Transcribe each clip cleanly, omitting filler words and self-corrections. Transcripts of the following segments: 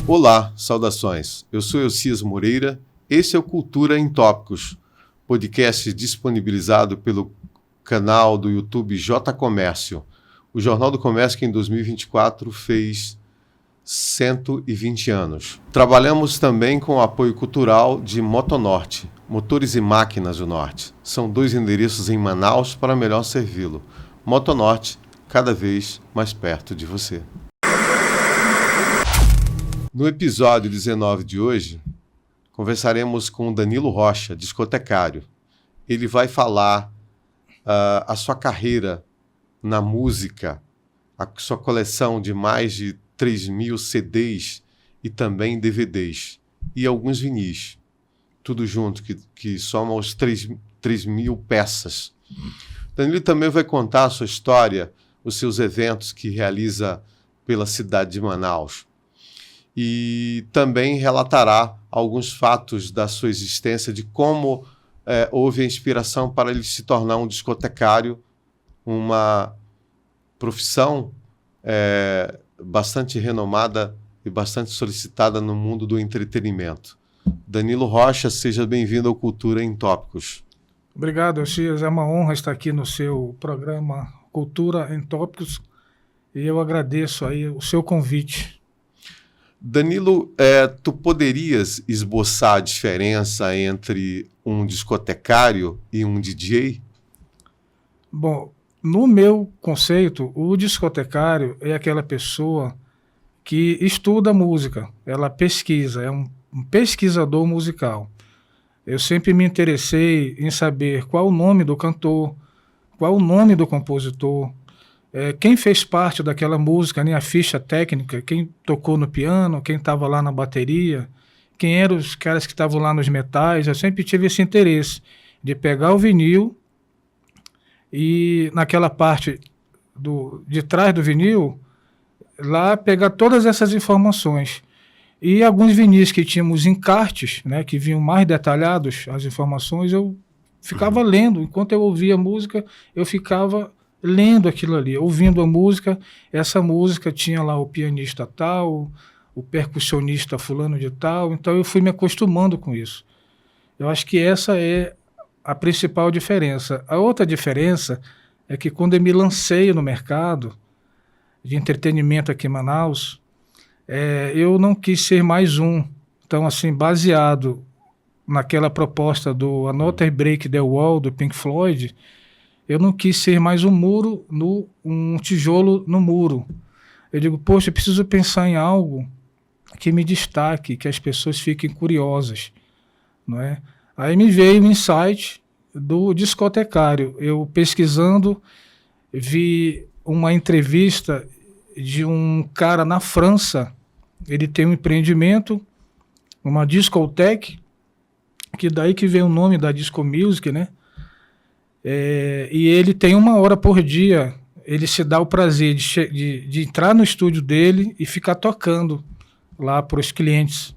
Olá, saudações. Eu sou Elcias Moreira. Esse é o Cultura em Tópicos, podcast disponibilizado pelo canal do YouTube J Comércio. O Jornal do Comércio que em 2024 fez 120 anos. Trabalhamos também com o apoio cultural de Motonorte, Motores e Máquinas do Norte. São 2 endereços em Manaus para melhor servi-lo. Motonorte, cada vez mais perto de você. No episódio 19 de hoje, conversaremos com Danilo Rocha, discotecário. Ele vai falar a sua carreira na música, a sua coleção de mais de 3.000 CDs e também DVDs e alguns vinis. Tudo junto, que soma os 3.000 peças. Danilo também vai contar a sua história, os seus eventos que realiza pela cidade de Manaus. E também relatará alguns fatos da sua existência, de como houve a inspiração para ele se tornar um discotecário, uma profissão bastante renomada e bastante solicitada no mundo do entretenimento. Danilo Rocha, seja bem-vindo ao Cultura em Tópicos. Obrigado, Elcias. É uma honra estar aqui no seu programa Cultura em Tópicos e eu agradeço aí o seu convite. Danilo, tu poderias esboçar a diferença entre um discotecário e um DJ? Bom, no meu conceito, o discotecário é aquela pessoa que estuda música, ela pesquisa, é um pesquisador musical. Eu sempre me interessei em saber qual o nome do cantor, qual o nome do compositor, quem fez parte daquela música, né, a ficha técnica, quem tocou no piano, quem estava lá na bateria, quem eram os caras que estavam lá nos metais. Eu sempre tive esse interesse de pegar o vinil e naquela parte de trás do vinil, lá pegar todas essas informações. E alguns vinis que tínhamos encartes, né, que vinham mais detalhados as informações, eu ficava lendo. Enquanto eu ouvia a música, eu ficava lendo aquilo ali, ouvindo a música. Essa música tinha lá o pianista tal, o percussionista fulano de tal, então eu fui me acostumando com isso. Eu acho que essa é a principal diferença. A outra diferença é que quando eu me lancei no mercado de entretenimento aqui em Manaus, eu não quis ser mais um. Então, assim, baseado naquela proposta do Another Break the Wall, do Pink Floyd, eu não quis ser mais um tijolo no muro. Eu digo, poxa, eu preciso pensar em algo que me destaque, que as pessoas fiquem curiosas, não é? Aí me veio o insight do discotecário. Eu pesquisando, vi uma entrevista de um cara na França. Ele tem um empreendimento, uma discoteque, que daí que vem o nome da disco music, né? E ele tem 1 hora por dia, ele se dá o prazer de entrar no estúdio dele e ficar tocando lá para os clientes,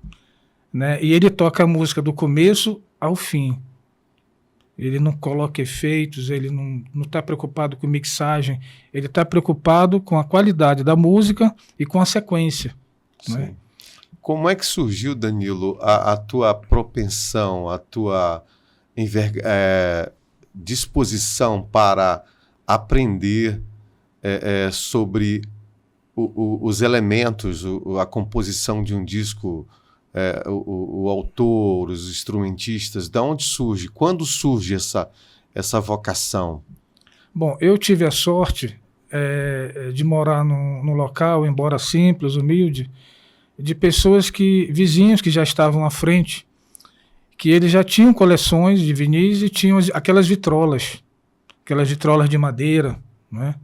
né? E ele toca a música do começo ao fim. Ele não coloca efeitos, ele não está preocupado com mixagem, ele está preocupado com a qualidade da música e com a sequência. Né? Como é que surgiu, Danilo, a tua propensão, a tua disposição para aprender sobre os elementos, a composição de um disco, o autor, os instrumentistas? De onde surge? Quando surge essa vocação? Bom, eu tive a sorte de morar num local, embora simples, humilde, de vizinhos que já estavam à frente, que eles já tinham coleções de vinis e tinham aquelas vitrolas de madeira, né?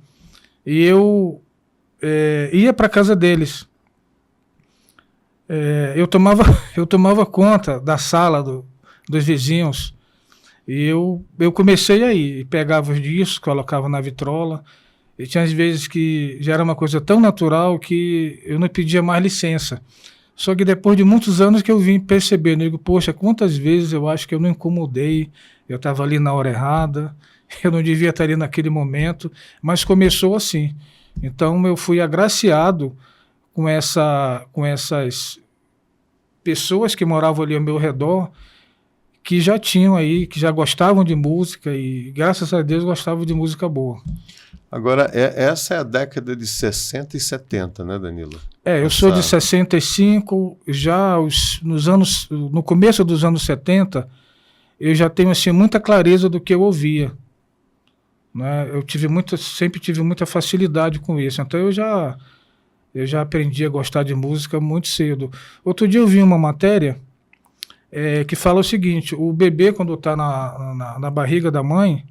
E eu ia para a casa deles. Eu tomava conta da sala dos vizinhos e eu comecei aí, pegava os discos, colocava na vitrola. E tinha às vezes que já era uma coisa tão natural que eu não pedia mais licença. Só que depois de muitos anos que eu vim percebendo, eu digo, poxa, quantas vezes eu acho que eu não incomodei, eu estava ali na hora errada, eu não devia estar ali naquele momento, mas começou assim. Então eu fui agraciado com essas pessoas que moravam ali ao meu redor que já tinham aí, que já gostavam de música e, graças a Deus, gostavam de música boa. Agora, essa é a década de 60 e 70, né, Danilo? Eu sou de 65, já no começo dos anos 70, eu já tenho assim, muita clareza do que eu ouvia. Né? Sempre tive muita facilidade com isso, então eu já aprendi a gostar de música muito cedo. Outro dia eu vi uma matéria que fala o seguinte: o bebê, quando está na barriga da mãe,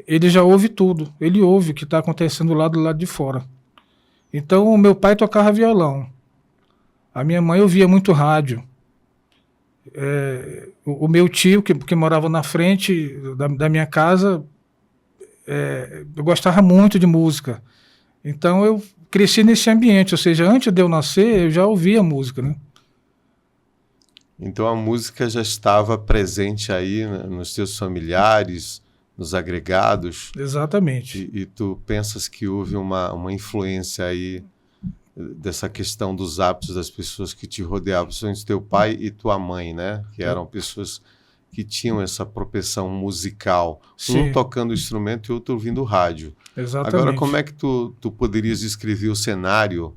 ele já ouve tudo, ele ouve o que está acontecendo lá do lado de fora. Então, o meu pai tocava violão, a minha mãe ouvia muito rádio, o meu tio, que morava na frente da minha casa, eu gostava muito de música. Então, eu cresci nesse ambiente, ou seja, antes de eu nascer, eu já ouvia música, né? Então, a música já estava presente aí, né, nos teus familiares, nos agregados. Exatamente. E tu pensas que houve uma influência aí dessa questão dos hábitos das pessoas que te rodeavam, principalmente teu pai e tua mãe, né? Que eram pessoas que tinham essa propensão musical. Sim. Um tocando instrumento e outro ouvindo rádio. Exatamente. Agora, como é que tu poderias descrever o cenário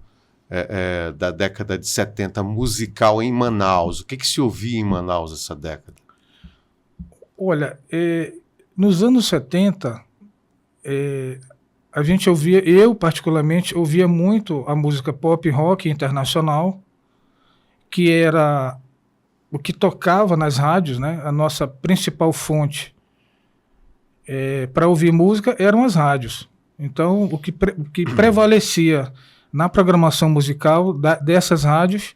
da década de 70 musical em Manaus? O que se ouvia em Manaus essa década? Olha, nos anos 70, a gente ouvia, eu particularmente, ouvia muito a música pop rock internacional, que era o que tocava nas rádios, né? A nossa principal fonte para ouvir música eram as rádios. Então, o que prevalecia na programação musical dessas rádios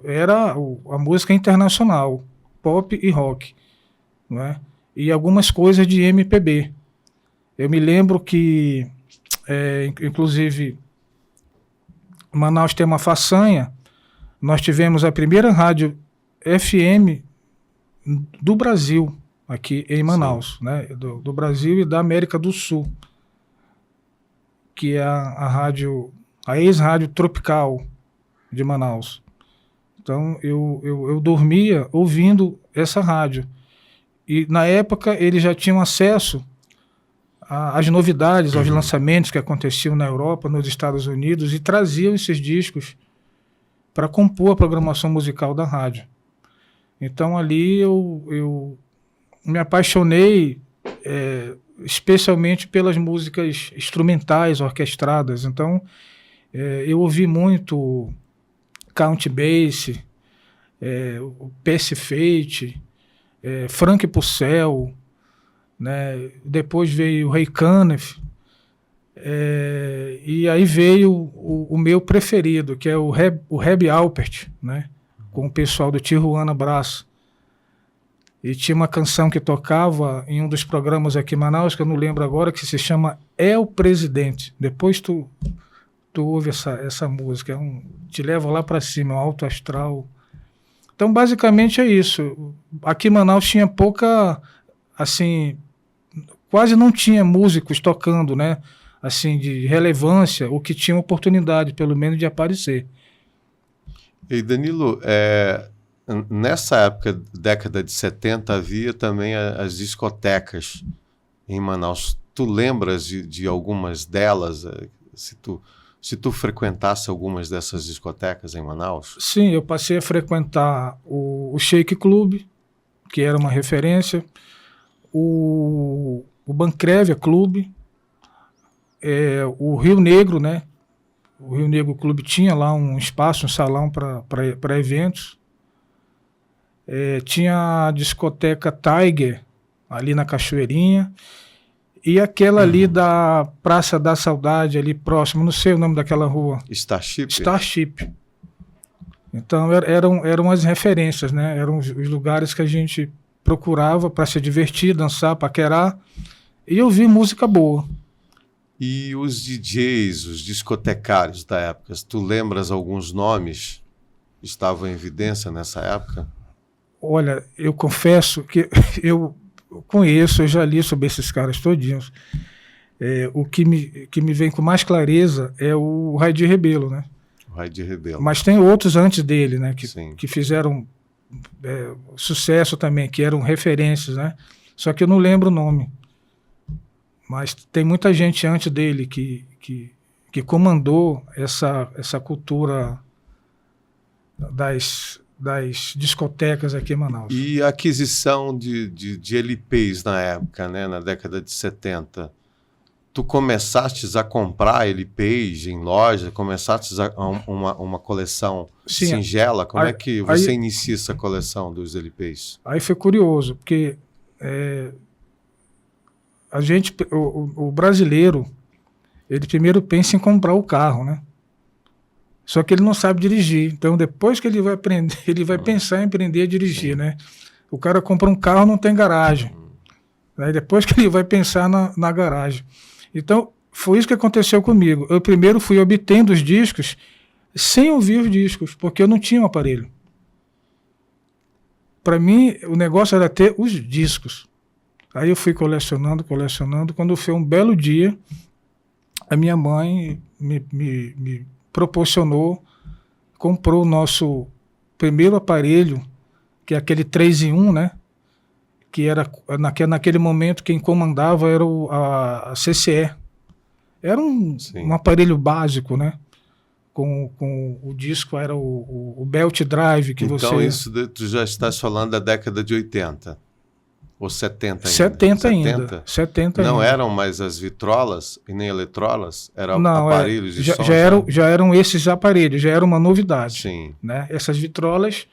era a música internacional, pop e rock, né? E algumas coisas de MPB. Eu me lembro que, inclusive, Manaus tem uma façanha. Nós tivemos a primeira rádio FM do Brasil, aqui em Manaus, né? Do Brasil e da América do Sul, que é a ex-rádio Tropical de Manaus. Então, eu dormia ouvindo essa rádio. E, na época, eles já tinham acesso às novidades, aos lançamentos que aconteciam na Europa, nos Estados Unidos, e traziam esses discos para compor a programação musical da rádio. Então, ali eu me apaixonei especialmente pelas músicas instrumentais, orquestradas. Então, eu ouvi muito Count Basie, Percy Fate, Frank Purcell, né? Depois veio o Ray Conniff, e aí veio o meu preferido, que é o Reb Alpert, né? Com o pessoal do Tijuana Brass. E tinha uma canção que tocava em um dos programas aqui em Manaus, que eu não lembro agora, que se chama É o Presidente. Depois tu ouve essa música, te leva lá para cima, é um alto astral. Então, basicamente é isso. Aqui em Manaus tinha pouca, assim, quase não tinha músicos tocando, né? Assim, de relevância, ou que tinham oportunidade, pelo menos, de aparecer. E Danilo, nessa época, década de 70, havia também as discotecas em Manaus. Tu lembras de algumas delas? Se tu frequentasse algumas dessas discotecas em Manaus? Sim, eu passei a frequentar o Shake Club, que era uma referência, o Bancrévia Club, o Rio Negro, né? O Rio Negro Clube tinha lá um espaço, um salão para eventos. Tinha a discoteca Tiger, ali na Cachoeirinha, e aquela ali da Praça da Saudade, ali próximo, não sei o nome daquela rua. Starship. Então eram as referências, né? Eram os lugares que a gente procurava para se divertir, dançar, paquerar e ouvir música boa. E os DJs, os discotecários da época, tu lembras alguns nomes que estavam em evidência nessa época? Olha, eu confesso que eu conheço, eu já li sobre esses caras todinhos. O que me vem com mais clareza é o Raidi Rebelo, né? O Raid Rebelo. Mas tem outros antes dele, né? Sim. Que fizeram sucesso também, que eram referências, né? Só que eu não lembro o nome. Mas tem muita gente antes dele que comandou essa cultura das discotecas aqui em Manaus. E a aquisição de LPs na época, né, na década de 70, tu começaste a comprar LPs em loja, começaste uma coleção Sim, singela? Como é que você inicia essa coleção dos LPs? Aí foi curioso, porque o brasileiro, ele primeiro pensa em comprar o carro, né? Só que ele não sabe dirigir. Então, depois que ele vai aprender, ele vai pensar em aprender a dirigir, né? O cara compra um carro, não tem garagem. Aí depois que ele vai pensar na garagem. Então, foi isso que aconteceu comigo. Eu primeiro fui obtendo os discos sem ouvir os discos, porque eu não tinha um aparelho. Para mim, o negócio era ter os discos. Aí eu fui colecionando. Quando foi um belo dia, a minha mãe me proporcionou, comprou o nosso primeiro aparelho, que é aquele 3 em 1, né? Que era, naquele momento, quem comandava era a CCE. Era um aparelho básico, né? Com o disco, era o Belt Drive que então, isso tu já estás falando da década de 80? Ou 70 ainda? 70 não ainda. Eram mais as vitrolas e nem eletrolas? Eram não, aparelhos de som? Já eram esses aparelhos, já era uma novidade. Sim. Né? Essas vitrolas,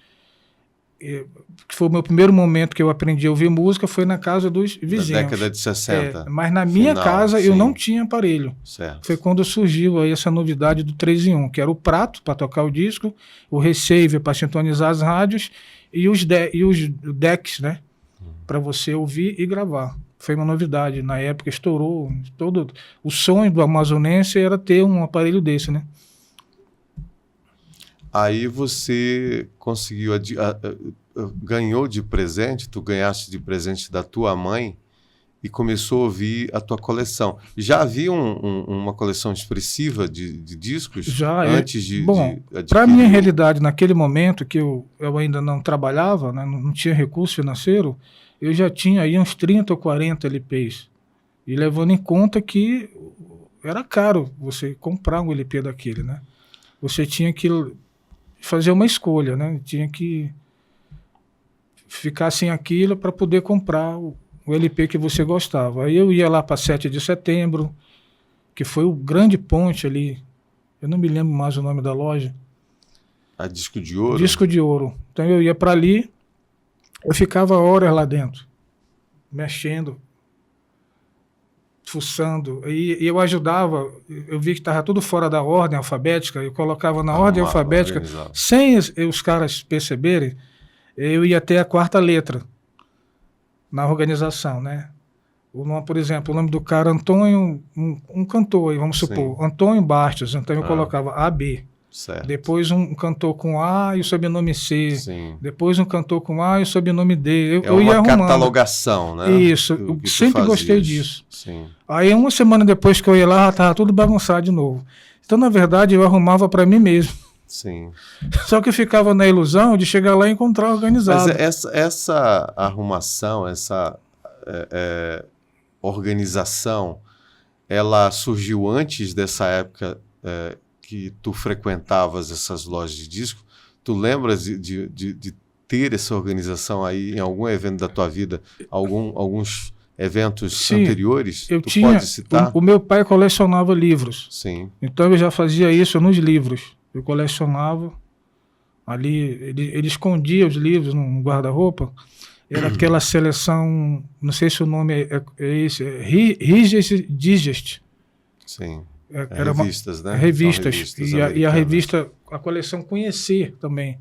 que foi o meu primeiro momento que eu aprendi a ouvir música, foi na casa dos vizinhos. Da década de 60. Mas na minha casa eu não tinha aparelho. Certo. Foi quando surgiu aí essa novidade do 3 em 1, que era o prato para tocar o disco, o receiver para sintonizar as rádios e os decks, né? Para você ouvir e gravar. Foi uma novidade. Na época estourou. Todo o sonho do amazonense era ter um aparelho desse, né? Aí você conseguiu, ganhou de presente, tu ganhaste de presente da tua mãe e começou a ouvir a tua coleção. Já havia uma coleção expressiva de discos? Já antes de para a minha realidade, naquele momento que eu ainda não trabalhava, né, não tinha recurso financeiro, eu já tinha aí uns 30 ou 40 LPs. E levando em conta que era caro você comprar um LP daquele, né? Você tinha que fazer uma escolha, né? Tinha que ficar sem aquilo para poder comprar o LP que você gostava. Aí eu ia lá para 7 de setembro, que foi o grande ponte ali. Eu não me lembro mais o nome da loja. A Disco de Ouro? Disco de Ouro. Então eu ia para ali, eu ficava horas lá dentro, mexendo, fuçando, e eu ajudava. Eu vi que estava tudo fora da ordem alfabética, eu colocava na ordem alfabética, sem os caras perceberem, eu ia até a 4ª letra na organização, né? Por exemplo, o nome do cara, Antônio, um cantor, vamos supor, Antônio Bastos, então eu colocava AB. Certo. Depois um cantor com A e o sobrenome C. Sim. Depois um cantor com A e o sobrenome D. Eu ia arrumando. Catalogação, né? Isso, eu sempre gostei disso. Sim. Aí uma semana depois que eu ia lá, já estava tudo bagunçado de novo. Então, na verdade, eu arrumava para mim mesmo. Sim. Só que eu ficava na ilusão de chegar lá e encontrar organizado. Mas essa arrumação, essa organização, ela surgiu antes dessa época que tu frequentavas essas lojas de disco? Tu lembras de ter essa organização aí em algum evento da tua vida? Alguns eventos anteriores? Eu tinha. Pode citar? O meu pai colecionava livros. Sim. Então eu já fazia isso nos livros. Eu colecionava. Ali, ele escondia os livros no guarda-roupa. Era aquela seleção, não sei se o nome é esse, Reader's Digest. Sim. Era revistas, né? Revistas. E a revista, a coleção Conhecer também.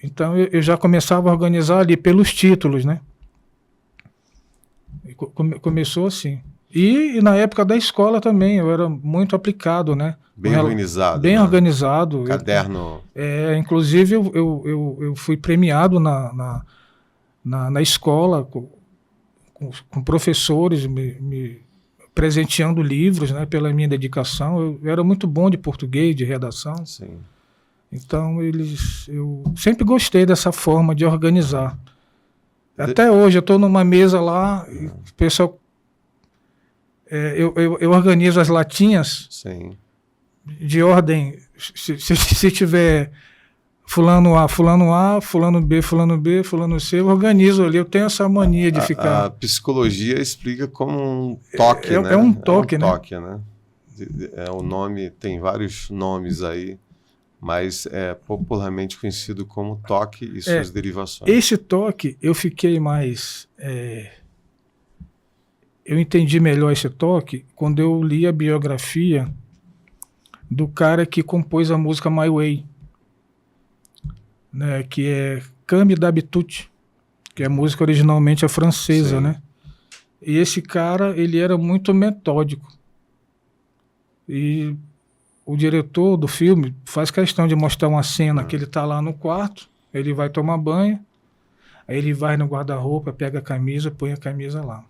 Então eu já começava a organizar ali pelos títulos, né? Começou assim. E na época da escola também, eu era muito aplicado, né? Bem organizado. Bem organizado. Caderno. Inclusive, eu fui premiado na escola com professores presenteando livros, né, pela minha dedicação. Eu era muito bom de português, de redação. Sim. Então, eu sempre gostei dessa forma de organizar. Até hoje, eu estou numa mesa lá, e o pessoal... eu organizo as latinhas. Sim. De ordem, se tiver fulano A, fulano B, fulano C, eu organizo ali. Eu tenho essa mania de ficar... A psicologia explica como um toque, né? É um toque, né? O nome, tem vários nomes aí, mas é popularmente conhecido como toque e suas derivações. Esse toque, eu fiquei mais... eu entendi melhor esse toque quando eu li a biografia do cara que compôs a música My Way, né, que é Cami d'Habitude, que a música originalmente é francesa, né? E esse cara, ele era muito metódico. E o diretor do filme faz questão de mostrar uma cena que ele tá lá no quarto, ele vai tomar banho, aí ele vai no guarda-roupa, pega a camisa, põe a camisa lá.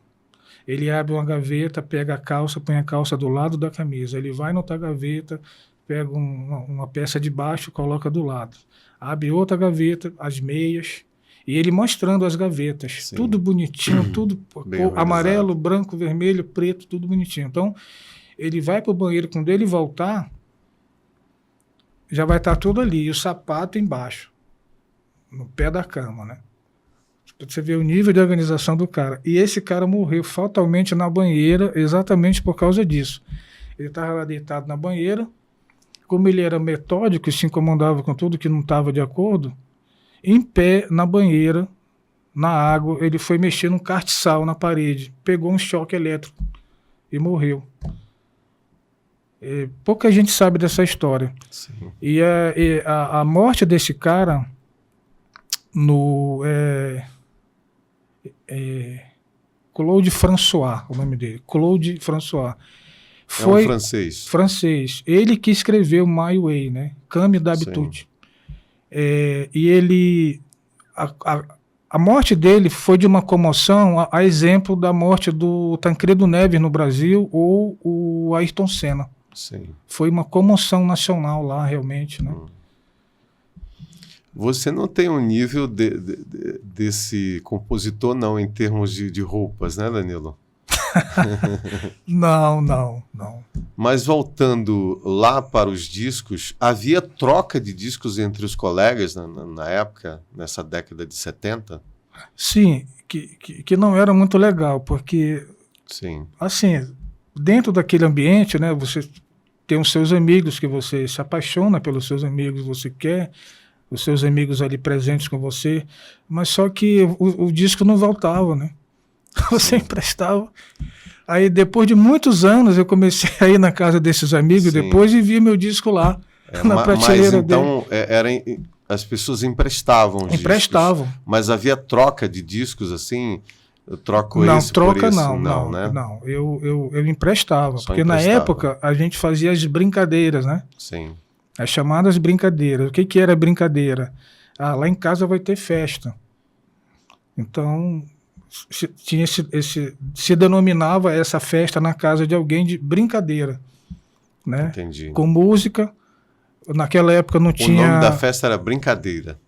Ele abre uma gaveta, pega a calça, põe a calça do lado da camisa. Ele vai na outra gaveta, pega uma peça de baixo, coloca do lado. Abre outra gaveta, as meias, e ele mostrando as gavetas. Sim. Tudo bonitinho, tudo amarelo, branco, vermelho, preto, tudo bonitinho. Então, ele vai para o banheiro, quando ele voltar, já vai estar tudo ali. E o sapato embaixo, no pé da cama, né? Você vê o nível de organização do cara. E esse cara morreu fatalmente na banheira exatamente por causa disso. Ele estava lá deitado na banheira. Como ele era metódico e se incomodava com tudo que não estava de acordo, em pé na banheira, na água, ele foi mexer num castiçal na parede. Pegou um choque elétrico e morreu. Pouca gente sabe dessa história. Sim. E a morte desse cara Claude François, o nome dele, Claude François. Foi um francês. Ele que escreveu My Way, né? Cami d'Habitude. E ele... A morte dele foi de uma comoção, a exemplo da morte do Tancredo Neves no Brasil ou o Ayrton Senna. Sim. Foi uma comoção nacional lá, realmente, né? Você não tem um nível desse compositor, não, em termos de roupas, né, Danilo? Não. Mas voltando lá para os discos, havia troca de discos entre os colegas na época, nessa década de 70? Sim, que não era muito legal, porque, sim, assim, dentro daquele ambiente, né, você tem os seus amigos, que você se apaixona pelos seus amigos, você quer os seus amigos ali presentes com você, mas só que o disco não voltava, né? Você emprestava. Aí depois de muitos anos eu comecei a ir na casa desses amigos depois e vi meu disco lá na prateleira mas então as pessoas emprestavam discos. Emprestavam. Mas havia troca de discos assim? Eu troco não, esse troca por esse? Não, né? Não, eu emprestava. Só porque emprestava. Na época a gente fazia as brincadeiras, né? Sim. As chamadas brincadeiras. O que era brincadeira? Lá em casa vai ter festa. Então... tinha se denominava essa festa na casa de alguém de brincadeira, né? Entendi. Com música. Naquela época não tinha... O nome da festa era brincadeira.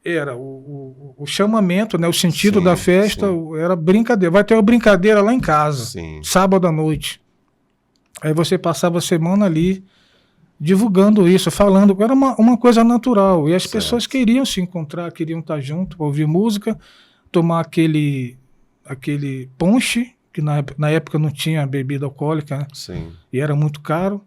Era o chamamento, né? O sentido da festa era brincadeira. Vai ter uma brincadeira lá em casa, sábado à noite. Aí você passava a semana ali divulgando isso, falando. Era uma coisa natural. E as pessoas queriam se encontrar, queriam estar junto, ouvir música, tomar aquele ponche, que na época não tinha bebida alcoólica, né? Sim. E era muito caro,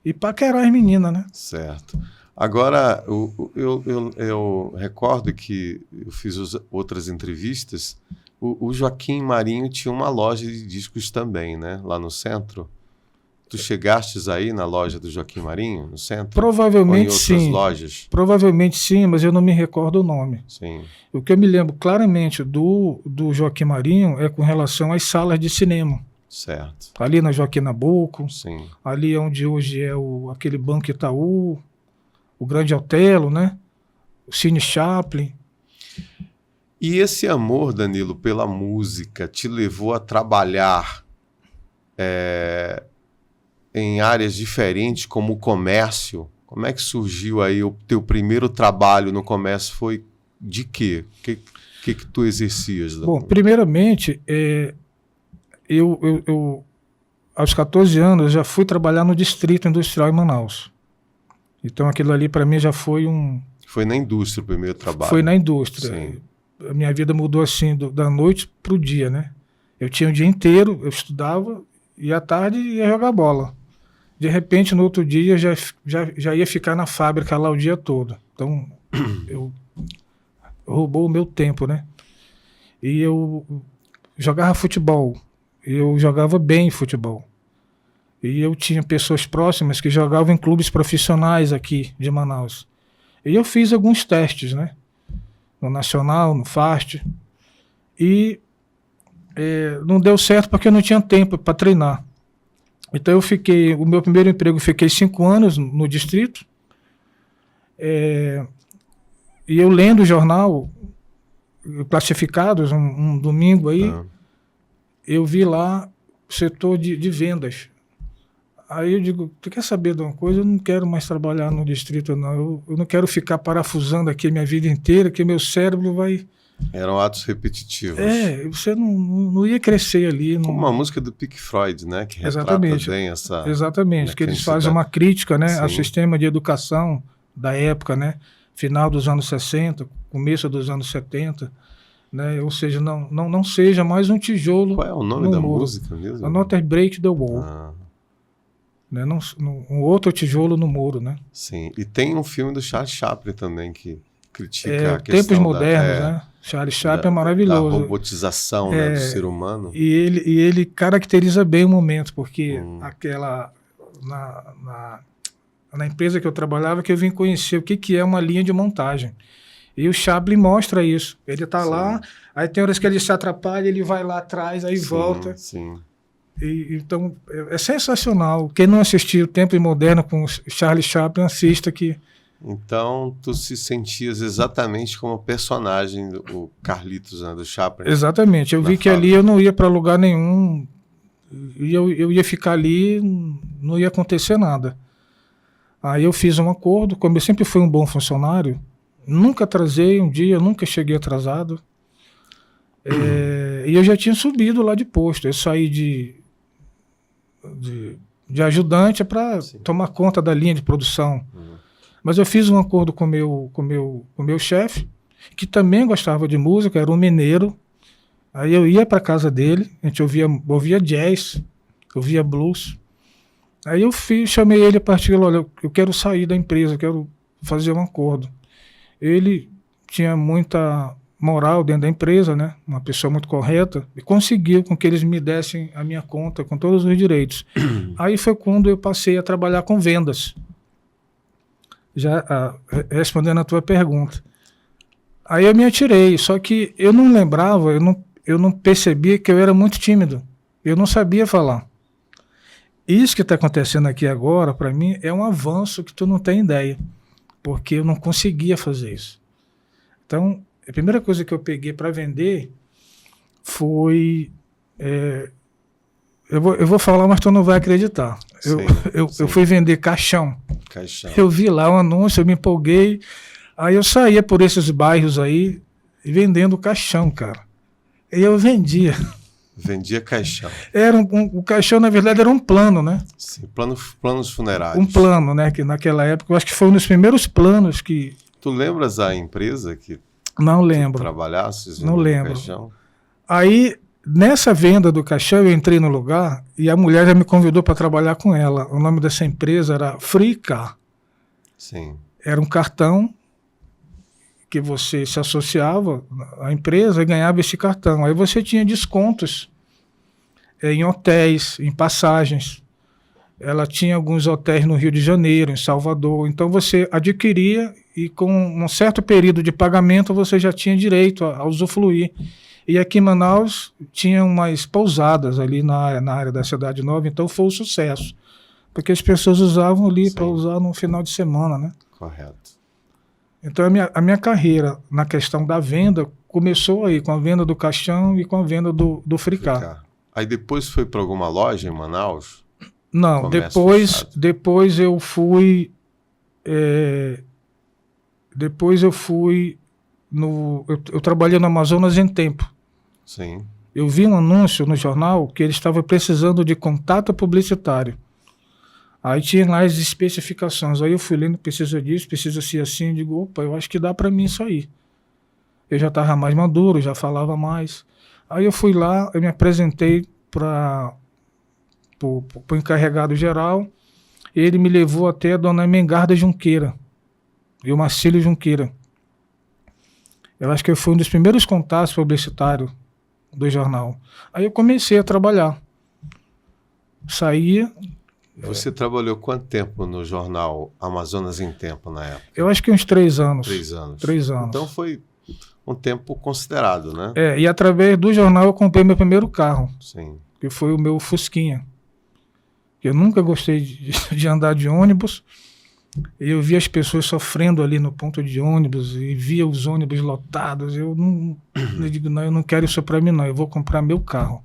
e paquerar as meninas, né? Certo. Agora, eu recordo que eu fiz outras entrevistas, o Joaquim Marinho tinha uma loja de discos também, né? Lá no centro. Tu chegastes aí na loja do Joaquim Marinho, no centro? Provavelmente ou em sim. outras lojas? Provavelmente sim, mas eu não me recordo o nome. Sim. O que eu me lembro claramente do Joaquim Marinho é com relação às salas de cinema. Certo. Ali na Joaquim Nabuco, sim. Ali onde hoje é aquele Banco Itaú, o Grande Otelo, né? O Cine Chaplin. E esse amor, Danilo, pela música te levou a trabalhar em áreas diferentes, como o comércio. Como é que surgiu aí o teu primeiro trabalho no comércio? Foi de quê? O que tu exercias? Bom, primeiramente, eu aos 14 anos, já fui trabalhar no Distrito Industrial em Manaus. Então, aquilo ali, para mim, já foi um... Foi na indústria o primeiro trabalho? Foi na indústria. Sim. A minha vida mudou assim, da noite para o dia, né? Eu tinha o dia inteiro, eu estudava, e à tarde ia jogar bola. De repente, no outro dia, já ia ficar na fábrica lá o dia todo. Então, roubou o meu tempo, né? E eu jogava futebol. Eu jogava bem futebol. E eu tinha pessoas próximas que jogavam em clubes profissionais aqui de Manaus. E eu fiz alguns testes, né? No Nacional, no FAST. E não deu certo porque eu não tinha tempo para treinar. Então o meu primeiro emprego, fiquei 5 anos no distrito. E eu lendo o jornal, Classificados, um domingo aí, eu vi lá o setor de vendas. Aí eu digo, tu quer saber de uma coisa? Eu não quero mais trabalhar no distrito, não. Eu não quero ficar parafusando aqui a minha vida inteira, que meu cérebro vai... Eram atos repetitivos. Você não ia crescer ali. Como uma música do Pink Floyd, né? Que retrata bem essa... Exatamente, que eles fazem uma crítica, né, ao sistema de educação da época, né? Final dos anos 60, começo dos anos 70, né? Ou seja, não seja mais um tijolo. Qual é o nome da música mesmo? Another Break the Wall. Né? Um outro tijolo no muro, né? Sim, e tem um filme do Charles Chaplin também que critica a questão tempos modernos, né? Charles Chaplin é maravilhoso. Da robotização, né, do ser humano. E ele caracteriza bem o momento, porque na empresa que eu trabalhava, que eu vim conhecer o que é uma linha de montagem. E o Chaplin mostra isso. Ele está lá, aí tem horas que ele se atrapalha, ele vai lá atrás, aí volta. Sim. Então, é sensacional. Quem não assistiu Tempos Modernos com Charles Chaplin, assista que... Então, tu se sentias exatamente como o personagem do Carlitos, né, do Chaplin. Exatamente. Eu vi que ali eu não ia para lugar nenhum. E eu ia ficar ali, não ia acontecer nada. Aí eu fiz um acordo, como eu sempre fui um bom funcionário, nunca atrasei um dia, nunca cheguei atrasado. E eu já tinha subido lá de posto. Eu saí de ajudante para tomar conta da linha de produção. Mas eu fiz um acordo com o meu chefe, que também gostava de música, era um mineiro. Aí eu ia para casa dele, a gente ouvia jazz, ouvia blues. Aí eu chamei ele a partir, olha, eu quero sair da empresa, eu quero fazer um acordo. Ele tinha muita moral dentro da empresa, né? Uma pessoa muito correta, e conseguiu com que eles me dessem a minha conta com todos os direitos. Aí foi quando eu passei a trabalhar com vendas. Já respondendo a tua pergunta. Aí eu me atirei, só que eu não lembrava, eu não percebia que eu era muito tímido. Eu não sabia falar. Isso que está acontecendo aqui agora, para mim, é um avanço que tu não tem ideia, porque eu não conseguia fazer isso. Então, a primeira coisa que eu peguei para vender foi... Eu vou falar, mas tu não vai acreditar. Eu fui vender caixão. Eu vi lá um anúncio, eu me empolguei. Aí eu saía por esses bairros aí vendendo caixão, cara. E eu vendia. Vendia caixão. O caixão, na verdade, era um plano, né? Sim, planos funerários. Um plano, né? Que naquela época, eu acho que foi um dos primeiros planos que... Tu lembras a empresa que não lembro. Trabalhasses? Não lembro. Caixão? Aí, nessa venda do caixão, eu entrei no lugar e a mulher já me convidou para trabalhar com ela. O nome dessa empresa era Free Car. Sim. Era um cartão que você se associava à empresa e ganhava esse cartão. Aí você tinha descontos em hotéis, em passagens. Ela tinha alguns hotéis no Rio de Janeiro, em Salvador. Então você adquiria e com um certo período de pagamento você já tinha direito a usufruir. E aqui em Manaus tinha umas pousadas ali na área da Cidade Nova, então foi um sucesso. Porque as pessoas usavam ali para usar no final de semana, né? Correto. Então a minha carreira na questão da venda começou aí com a venda do caixão e com a venda do Free Car. Aí depois foi para alguma loja em Manaus? Não, Comércio depois eu fui. Depois eu fui eu trabalhei no Amazonas em Tempo. Sim. Eu vi um anúncio no jornal que eles estavam precisando de contato publicitário. Aí tinha lá as especificações. Aí eu fui lendo, precisa disso, precisa ser assim. Eu digo, opa, eu acho que dá para mim isso aí. Eu já estava mais maduro, já falava mais. Aí eu fui lá, eu me apresentei para o encarregado geral. Ele me levou até a dona Mengarda Junqueira e o Marcílio Junqueira. Eu acho que eu fui um dos primeiros contatos publicitários do jornal. Aí eu comecei a trabalhar. Saía. Você trabalhou quanto tempo no jornal Amazonas em Tempo na época? Eu acho que uns 3 anos. 3 anos. 3 anos. Então foi um tempo considerado, né? E através do jornal eu comprei meu primeiro carro. Sim. Que foi o meu Fusquinha. Eu nunca gostei de andar de ônibus. Eu via as pessoas sofrendo ali no ponto de ônibus e via os ônibus lotados. Eu digo, não, eu não quero isso para mim, não. Eu vou comprar meu carro.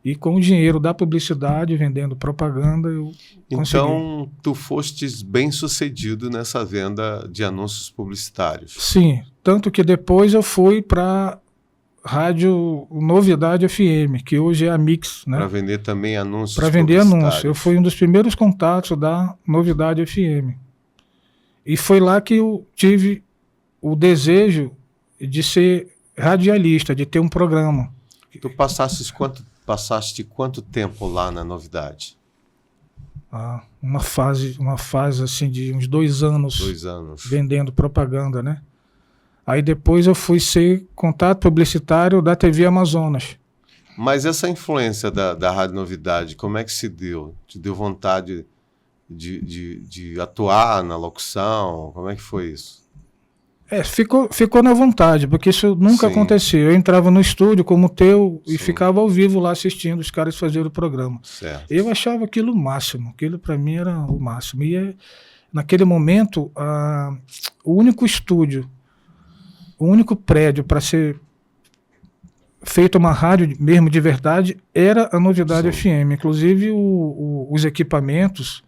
E com o dinheiro da publicidade, vendendo propaganda, eu consegui. Então, tu fostes bem sucedido nessa venda de anúncios publicitários. Sim, tanto que depois eu fui para Rádio Novidade FM, que hoje é a Mix, né? Para vender também anúncios Para vender publicitários. anúncios. Eu fui um dos primeiros contatos da Novidade FM. E foi lá que eu tive o desejo de ser radialista, de ter um programa. Tu passaste quanto tempo lá na Novidade? Uma fase assim de uns 2 anos. 2 anos. Vendendo propaganda, né? Aí depois eu fui ser contato publicitário da TV Amazonas. Mas essa influência da Rádio Novidade, como é que se deu? Te deu vontade de atuar na locução? Como é que foi isso? Ficou na vontade, porque isso nunca aconteceu. Eu entrava no estúdio como teu e ficava ao vivo lá assistindo os caras fazerem o programa. Certo. Eu achava aquilo o máximo. Aquilo para mim era o máximo. E naquele momento, o único estúdio, o único prédio para ser feito uma rádio mesmo de verdade era a Novidade FM. Inclusive os equipamentos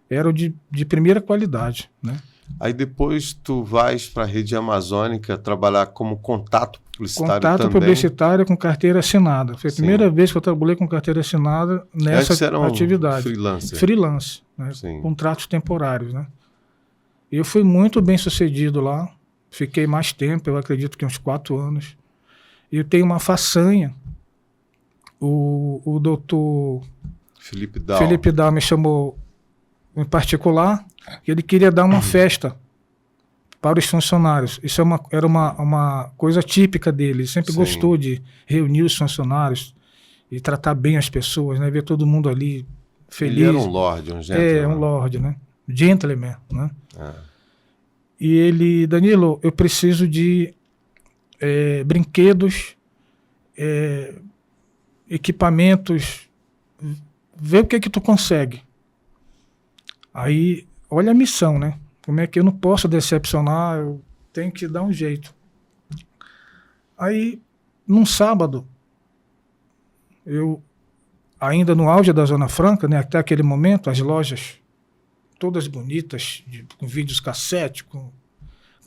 eram de primeira qualidade, né? Aí depois tu vais para a Rede Amazônica trabalhar como contato publicitário também. Publicitário com carteira assinada. Foi a primeira vez que eu trabalhei com carteira assinada nessa atividade. Freelance, né? Contratos temporários, né? E eu fui muito bem sucedido lá. Fiquei mais tempo, eu acredito que uns 4 anos. E eu tenho uma façanha. O doutor Felipe Dal me chamou em particular, que ele queria dar uma festa para os funcionários. Isso era uma coisa típica dele. Ele sempre gostou de reunir os funcionários e tratar bem as pessoas, né? Ver todo mundo ali feliz. Ele era um lorde, um gentleman. Um lorde, né? Gentleman, né? E ele, Danilo, eu preciso de brinquedos, equipamentos, vê o que tu consegue. Aí, olha a missão, né? Como é que eu não posso decepcionar, eu tenho que dar um jeito. Aí, num sábado, eu, ainda no auge da Zona Franca, né, até aquele momento, as lojas todas bonitas, com vídeos cassete, com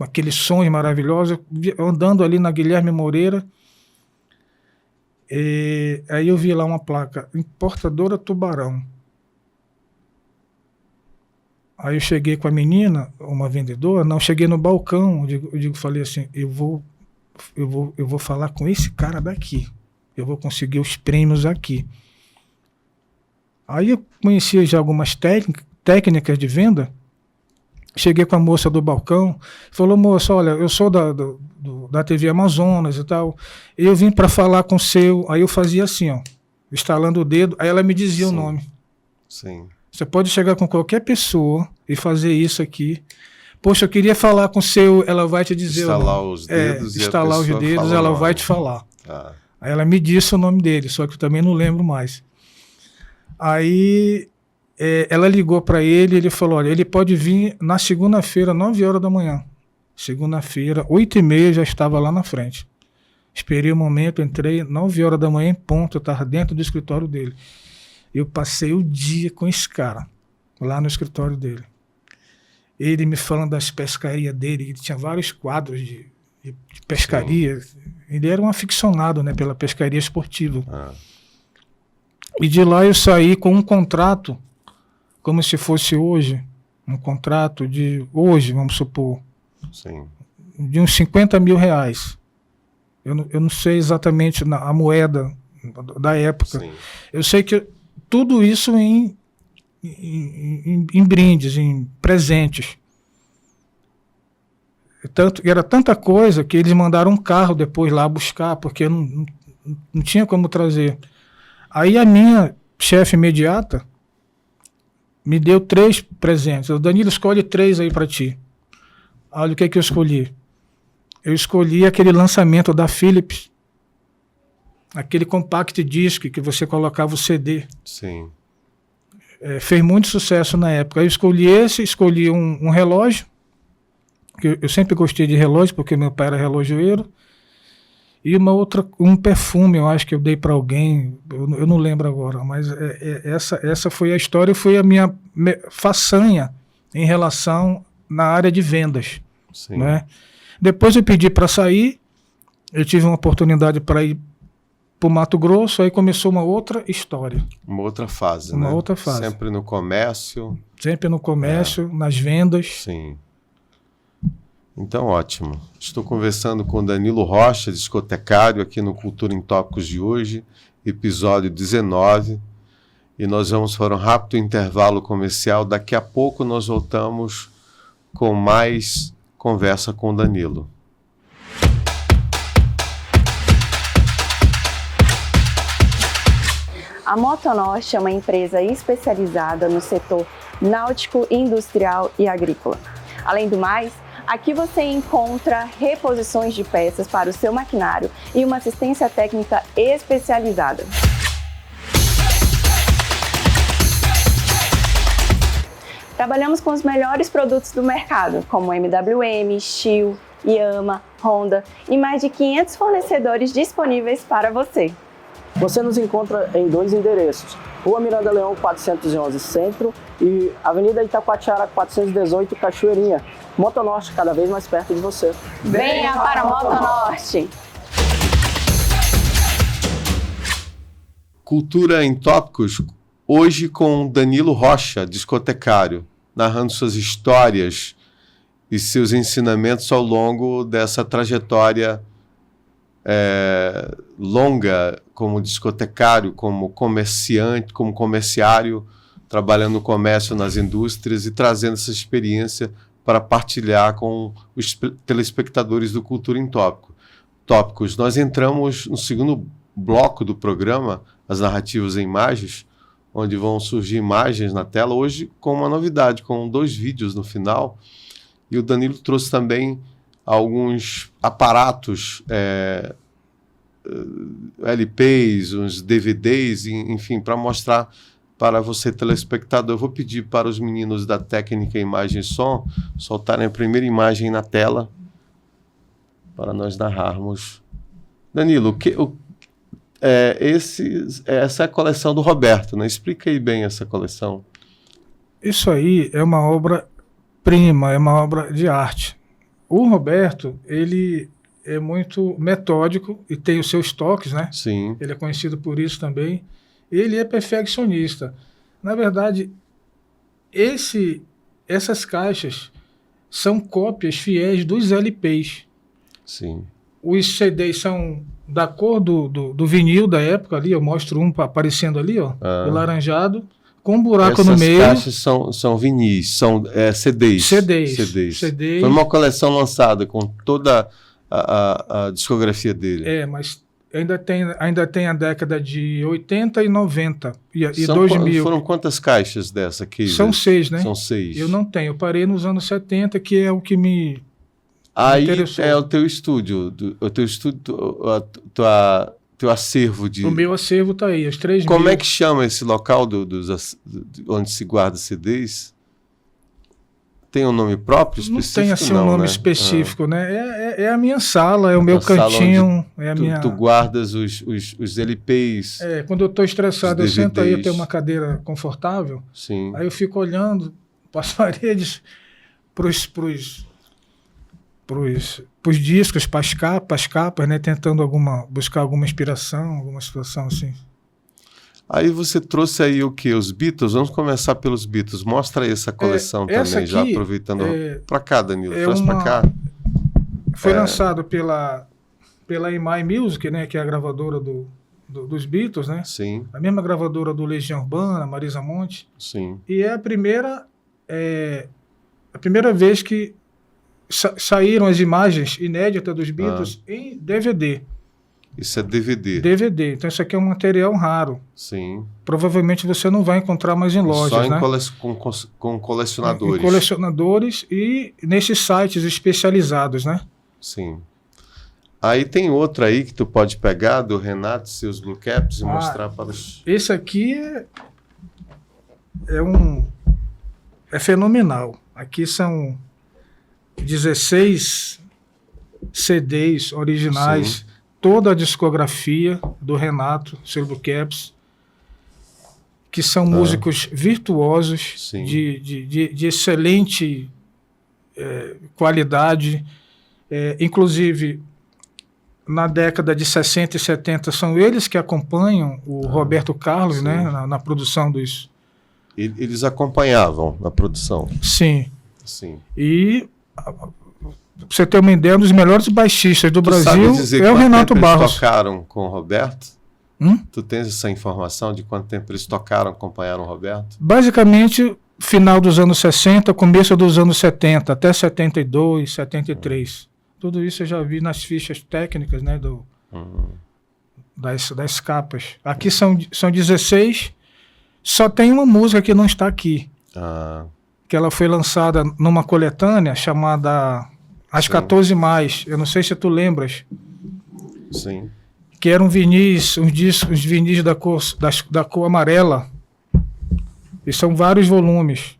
aqueles sons maravilhosos, andando ali na Guilherme Moreira, aí eu vi lá uma placa, Importadora Tubarão. Aí eu cheguei com a menina, uma vendedora, cheguei no balcão, falei assim, eu vou falar com esse cara daqui, eu vou conseguir os prêmios aqui. Aí eu conhecia já algumas técnicas de venda, cheguei com a moça do balcão, falou, moça, olha, eu sou da TV Amazonas e tal, eu vim para falar com o seu, aí eu fazia assim, ó, estalando o dedo, aí ela me dizia o nome. Sim. Você pode chegar com qualquer pessoa e fazer isso aqui. Poxa, eu queria falar com o seu, ela vai te dizer estalar os dedos e estalar os dedos, ela vai te falar. Aí ela me disse o nome dele, só que eu também não lembro mais. Aí ela ligou para ele falou, olha, ele pode vir na segunda-feira, 9 horas da manhã. Segunda-feira, 8h30, já estava lá na frente. Esperei o momento, entrei 9 horas da manhã em ponto, eu estava dentro do escritório dele. Eu passei o dia com esse cara, lá no escritório dele. Ele me falando das pescarias dele, ele tinha vários quadros de pescaria. Sim. Ele era um aficionado, né, pela pescaria esportiva. E de lá eu saí com um contrato, como se fosse hoje, um contrato de hoje, vamos supor, Sim. de uns 50 mil reais. Eu não sei exatamente a moeda da época. Sim. Eu sei que tudo isso em brindes, em presentes. Era tanta coisa que eles mandaram um carro depois lá buscar, porque não tinha como trazer. Aí a minha chefe imediata me deu 3 presentes. O Danilo, escolhe 3 aí para ti. Olha o que eu escolhi. Eu escolhi aquele lançamento da Philips, aquele compact disc que você colocava o CD. Sim. Fez muito sucesso na época. Eu escolhi esse, escolhi um relógio, que eu sempre gostei de relógio, porque meu pai era relojoeiro, e um perfume, eu acho que eu dei para alguém, eu não lembro agora, mas essa foi a história, foi a minha façanha em relação na área de vendas. Sim. Né? Depois eu pedi para sair, eu tive uma oportunidade para ir para o Mato Grosso, aí começou uma outra história. Uma outra fase, uma né? outra fase. Sempre no comércio. Sempre no comércio, nas vendas. Sim. Então, ótimo. Estou conversando com Danilo Rocha, discotecário, aqui no Cultura em Tópicos de hoje, episódio 19. E nós vamos para um rápido intervalo comercial. Daqui a pouco nós voltamos com mais conversa com Danilo. A Motonorte é uma empresa especializada no setor náutico, industrial e agrícola. Além do mais, aqui você encontra reposições de peças para o seu maquinário e uma assistência técnica especializada. Trabalhamos com os melhores produtos do mercado, como MWM, Stihl, Yamaha, Honda e mais de 500 fornecedores disponíveis para você. Você nos encontra em 2 endereços, Rua Miranda Leão 411 Centro e Avenida Itacoatiara 418 Cachoeirinha. Motonorte, cada vez mais perto de você. Venha para a Motonorte! Cultura em Tópicos, hoje com Danilo Rocha, discotecário, narrando suas histórias e seus ensinamentos ao longo dessa trajetória longa como discotecário, como comerciante, como comerciário, trabalhando no comércio, nas indústrias e trazendo essa experiência para partilhar com os telespectadores do Cultura em Tópicos. Nós entramos no segundo bloco do programa, as narrativas em imagens, onde vão surgir imagens na tela, hoje com uma novidade, com 2 vídeos no final. E o Danilo trouxe também alguns aparatos, LPs, uns DVDs, enfim, para mostrar para você, telespectador. Eu vou pedir para os meninos da técnica imagem e som soltarem a primeira imagem na tela para nós narrarmos. Danilo, essa é a coleção do Roberto, né? Explica aí bem essa coleção. Isso aí é uma obra-prima, é uma obra de arte. O Roberto, ele é muito metódico e tem os seus toques, né? Sim. Ele é conhecido por isso também. Ele é perfeccionista. Na verdade, essas caixas são cópias fiéis dos LPs. Sim. Os CDs são da cor do vinil da época ali, eu mostro um aparecendo ali, ó, alaranjado, com um buraco no meio. Essas caixas são vinis, são CDs. CDs. Foi uma coleção lançada com toda a discografia dele. Mas ainda tem a década de 80 e 90 e 2000. Foram quantas caixas dessa aqui? São 6, né? São 6. Eu não tenho, eu parei nos anos 70, que é o que me interessou. É o teu estúdio, teu acervo de... O meu acervo está aí, as 3 mil. Como é que chama esse local onde se guarda CDs? Tem um nome próprio Não específico? tem assim um nome né? específico, né? É a minha sala, é o meu A sala cantinho, é a minha... Tu guardas os LPs. Quando eu estou estressado, eu os sento aí, eu DVDs. tenho uma cadeira confortável, Sim. aí eu fico olhando para as paredes, para os discos, para as capas, né? Tentando buscar alguma inspiração, alguma situação assim. Aí você trouxe aí o quê? Os Beatles? Vamos começar pelos Beatles. Mostra aí essa coleção essa também, já aqui aproveitando. Para cá, Danilo. Traz uma- para cá. Foi lançado pela EMI Music, né? Que é a gravadora dos Beatles, né? Sim, A mesma gravadora do Legião Urbana, Marisa Monte. sim. E é a primeira vez que saíram as imagens inéditas dos Beatles em DVD. Isso é DVD. DVD. Então isso aqui é um material raro. Sim. Provavelmente você não vai encontrar mais em lojas, Só em né? com colecionadores. Em colecionadores e nesses sites especializados, né? Sim. Aí tem outro aí que tu pode pegar do Renato e seus Blue Caps e mostrar para os... Esse aqui é fenomenal. Aqui são 16 CDs originais, Sim. toda a discografia do Renato, seu Blue Caps, que são músicos virtuosos, Sim. de excelente qualidade. Inclusive, na década de 60 e 70, são eles que acompanham o Roberto Carlos, Sim. né, na produção dos... Eles acompanhavam na produção. Sim. Sim. E, pra você ter uma ideia, um dos melhores baixistas do Tu sabe Brasil dizer é o quanto Renato tempo Barros. eles tocaram com o Roberto? Hum? Tu tens essa informação de quanto tempo eles tocaram, acompanharam o Roberto? Basicamente, final dos anos 60, começo dos anos 70, até 72, 73. Tudo isso eu já vi nas fichas técnicas, né, das capas. Aqui são 16, só tem uma música que não está aqui, que ela foi lançada numa coletânea chamada As 14 Mais. Eu não sei se tu lembras. Sim. Que eram vinis, uns vinis da cor amarela. E são vários volumes.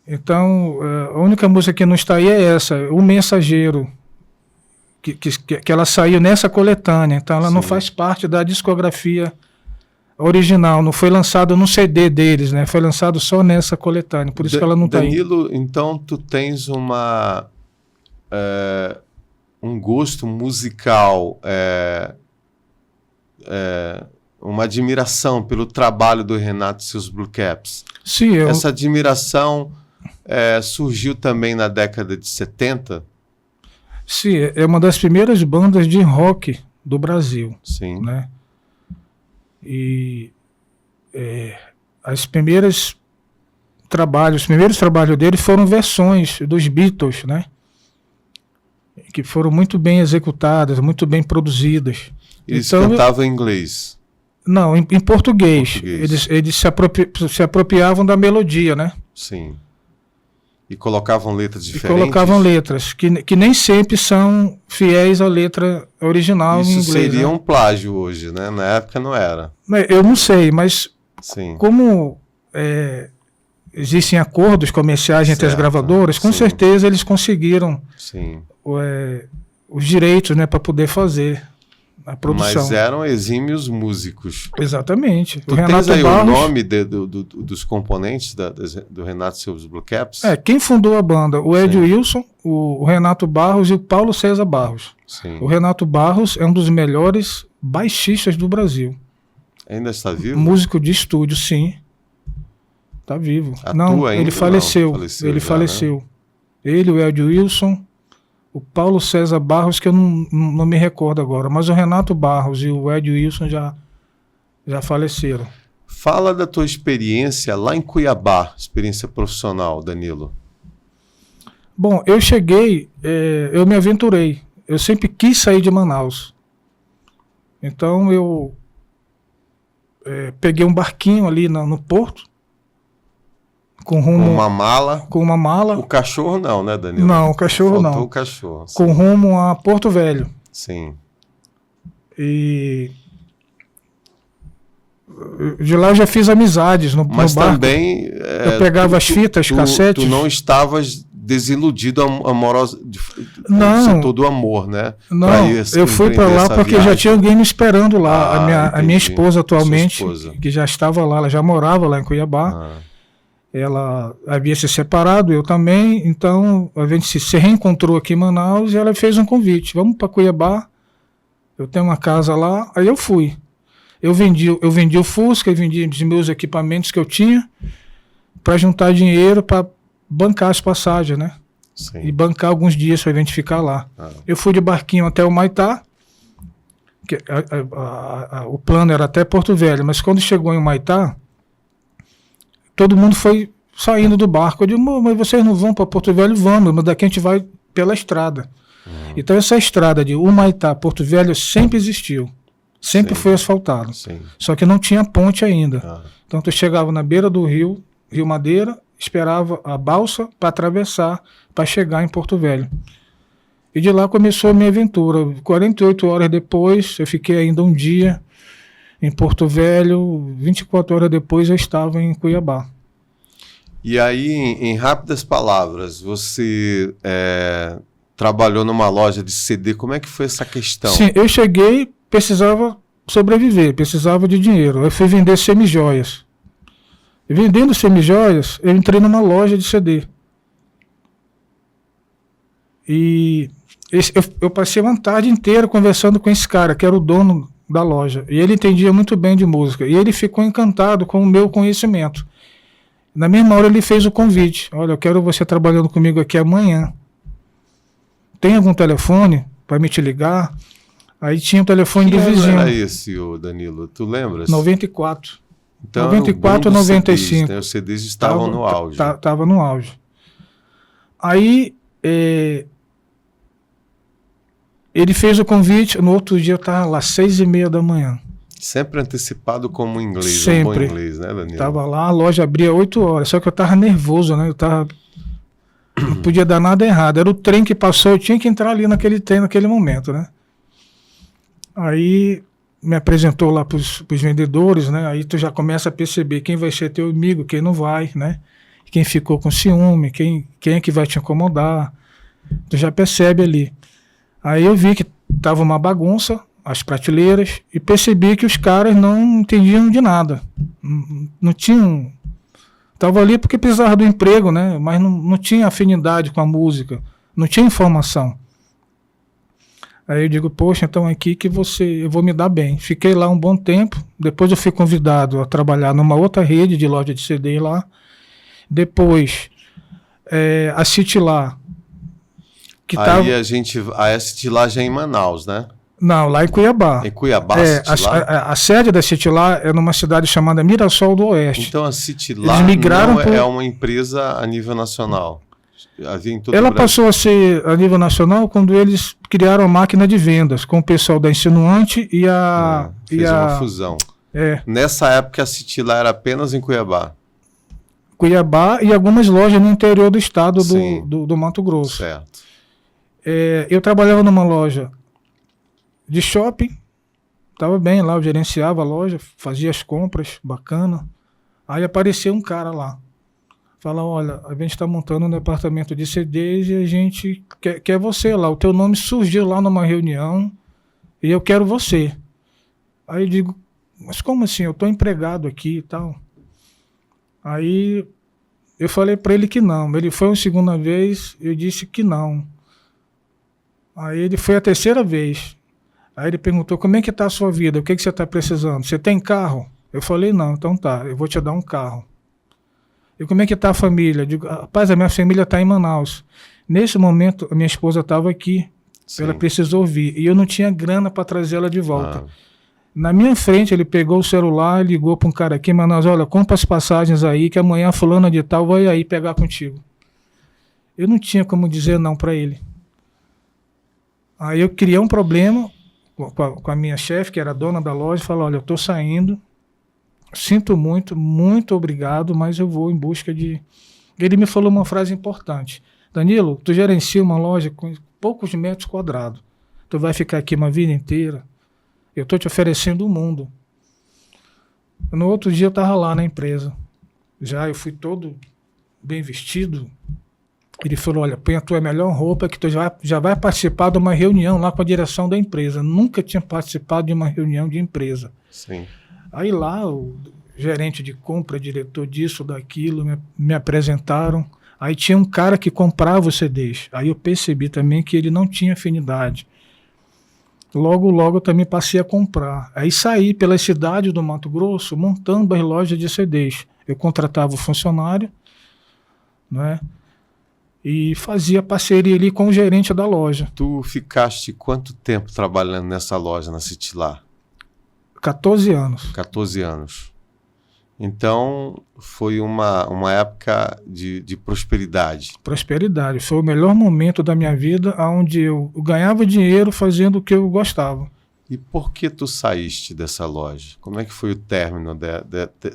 Então, a única música que não está aí é essa, O Mensageiro, que ela saiu nessa coletânea. Então, ela não faz parte da discografia original, não foi lançado no CD deles, né? Foi lançado só nessa coletânea, por isso que ela não está aí. Danilo, então tu tens um gosto musical, uma admiração pelo trabalho do Renato e seus Blue Caps. Sim, Essa admiração surgiu também na década de 70? Sim, é uma das primeiras bandas de rock do Brasil. Sim. Né? E os primeiros trabalhos deles foram versões dos Beatles, né? Que foram muito bem executadas, muito bem produzidas. Eles então, cantavam em inglês? Não, em português. Eles se apropriavam da melodia, né? Sim. E colocavam letras diferentes? E colocavam letras, que nem sempre são fiéis à letra original em inglês. Isso seria né? um plágio hoje, né? Na época não era. Eu não sei, mas Sim. como existem acordos comerciais entre as gravadoras, com certeza eles conseguiram os direitos, né, para poder fazer a produção. Mas eram exímios músicos. Exatamente. Tu tens aí o nome dos componentes do Renato e seus Blue Caps? Quem fundou a banda? O Ed Wilson, o Renato Barros e o Paulo César Barros. Sim. O Renato Barros é um dos melhores baixistas do Brasil. Ainda está vivo? Músico de estúdio, sim. Está vivo. Não, ainda? ele faleceu. Ele faleceu. Né? Ele, o Ed Wilson, o Paulo César Barros, que eu não me recordo agora, mas o Renato Barros e o Ed Wilson já faleceram. Fala da tua experiência lá em Cuiabá, experiência profissional, Danilo. Bom, eu cheguei, eu me aventurei. Eu sempre quis sair de Manaus. Então eu peguei um barquinho ali no porto, com uma mala. O cachorro não, né, Danilo? Não, o cachorro Faltou não. O cachorro. Sim. Com rumo a Porto Velho. Sim. E De lá eu já fiz amizades no Mas barco. também... Eu pegava as fitas, cassetes. Tu não estavas desiludido Não. no setor do amor, né? Não, eu fui para lá porque já tinha alguém me esperando lá. A minha esposa atualmente, que já estava lá, ela já morava lá em Cuiabá. Ela havia se separado, eu também. Então a gente se reencontrou aqui em Manaus e ela fez um convite. Vamos para Cuiabá, eu tenho uma casa lá. Aí eu fui. Eu vendi o Fusca, eu vendi os meus equipamentos que eu tinha para juntar dinheiro para bancar as passagens, né? Sim. E bancar alguns dias para a gente ficar lá. Eu fui de barquinho até o Humaitá, que o plano era até Porto Velho, mas quando chegou em Humaitá, todo mundo foi saindo do barco. Eu digo, mas vocês não vão para Porto Velho? Vamos, mas daqui a gente vai pela estrada. Então essa estrada de Humaitá, Porto Velho, sempre existiu. Sempre foi asfaltado. Só que não tinha ponte ainda. Então tu chegava na beira do Rio Madeira, esperava a balsa para atravessar, para chegar em Porto Velho. E de lá começou a minha aventura. 48 horas depois, eu fiquei ainda um dia em Porto Velho, 24 horas depois eu estava em Cuiabá. E aí, em rápidas palavras, você trabalhou numa loja de CD, como é que foi essa questão? Sim, eu cheguei, precisava sobreviver, precisava de dinheiro. Eu fui vender semijoias. E vendendo semijoias, eu entrei numa loja de CD. E eu passei uma tarde inteira conversando com esse cara, que era o dono da loja. E ele entendia muito bem de música. E ele ficou encantado com o meu conhecimento. Na mesma hora ele fez o convite. Olha, eu quero você trabalhando comigo aqui amanhã. Tem algum telefone para me te ligar? Aí tinha um telefone de vizinho. Era esse, Danilo? Tu lembras? 94. Então, 94 ou 95. CDs, né? Os CDs estavam no auge. Estava no auge. Aí ele fez o convite, no outro dia eu estava lá, 6h30 da manhã. Sempre antecipado como inglês, Sempre. Um bom inglês, né, Danilo? Estava lá, a loja abria 8 horas, só que eu estava nervoso, né? Não podia dar nada errado. Era o trem que passou, eu tinha que entrar ali naquele trem, naquele momento, né? Aí me apresentou lá para os vendedores, né? Aí tu já começa a perceber quem vai ser teu amigo, quem não vai, né? Quem ficou com ciúme, quem é que vai te incomodar. Tu já percebe ali. Aí eu vi que tava uma bagunça, as prateleiras, e percebi que os caras não entendiam de nada. Não tinham... Tava ali porque precisava do emprego, né? Mas não tinha afinidade com a música, não tinha informação. Aí eu digo, poxa, então aqui que eu vou me dar bem. Fiquei lá um bom tempo, depois eu fui convidado a trabalhar numa outra rede de loja de CD lá. Depois, a City lá. Aí a City lá já é em Manaus, né? Não, lá em Cuiabá. Em Cuiabá, a sede da City lá é numa cidade chamada Mirassol do Oeste. Então a City lá é uma empresa a nível nacional. Ela passou a ser a nível nacional quando eles criaram a máquina de vendas com o pessoal da Insinuante e a... Fez uma fusão. Nessa época a City lá era apenas em Cuiabá. Cuiabá e algumas lojas no interior do estado do Mato Grosso. Certo. Eu trabalhava numa loja de shopping, estava bem lá, eu gerenciava a loja, fazia as compras, bacana. Aí apareceu um cara lá. Fala, olha, a gente está montando um departamento de CDs e a gente quer você lá. O teu nome surgiu lá numa reunião e eu quero você. Aí eu digo, mas como assim? Eu estou empregado aqui e tal. Aí eu falei para ele que não. Ele foi uma segunda vez, eu disse que não. Aí ele foi a terceira vez. Aí ele perguntou, como é que está a sua vida? O que você está precisando? Você tem carro? Eu falei, não, então tá, eu vou te dar um carro. E como é que está a família? Eu digo, rapaz, a minha família está em Manaus. Nesse momento, a minha esposa estava aqui. Sim. Ela precisou vir. E eu não tinha grana para trazer ela de volta. Na minha frente, ele pegou o celular, ligou para um cara aqui em Manaus, olha, compra as passagens aí, que amanhã a fulana de tal vai aí pegar contigo. Eu não tinha como dizer não para ele. Aí eu criei um problema com a minha chefe, que era dona da loja, falou, olha, eu estou saindo, sinto muito, muito obrigado, mas eu vou em busca de... Ele me falou uma frase importante. Danilo, tu gerencia uma loja com poucos metros quadrados. Tu vai ficar aqui uma vida inteira. Eu estou te oferecendo o mundo. No outro dia eu estava lá na empresa. Já eu fui todo bem vestido. Ele falou, olha, põe a tua melhor roupa que tu já vai participar de uma reunião lá com a direção da empresa. Nunca tinha participado de uma reunião de empresa. Sim. Aí lá o gerente de compra, diretor disso, daquilo, me apresentaram. Aí tinha um cara que comprava os CDs. Aí eu percebi também que ele não tinha afinidade. Logo eu também passei a comprar. Aí saí pela cidade do Mato Grosso montando as lojas de CDs. Eu contratava o funcionário, né? E fazia parceria ali com o gerente da loja. Tu ficaste quanto tempo trabalhando nessa loja, na Citilá? 14 anos. 14 anos. Então, foi uma época de prosperidade. Prosperidade. Foi o melhor momento da minha vida, onde eu ganhava dinheiro fazendo o que eu gostava. E por que tu saíste dessa loja? Como é que foi o término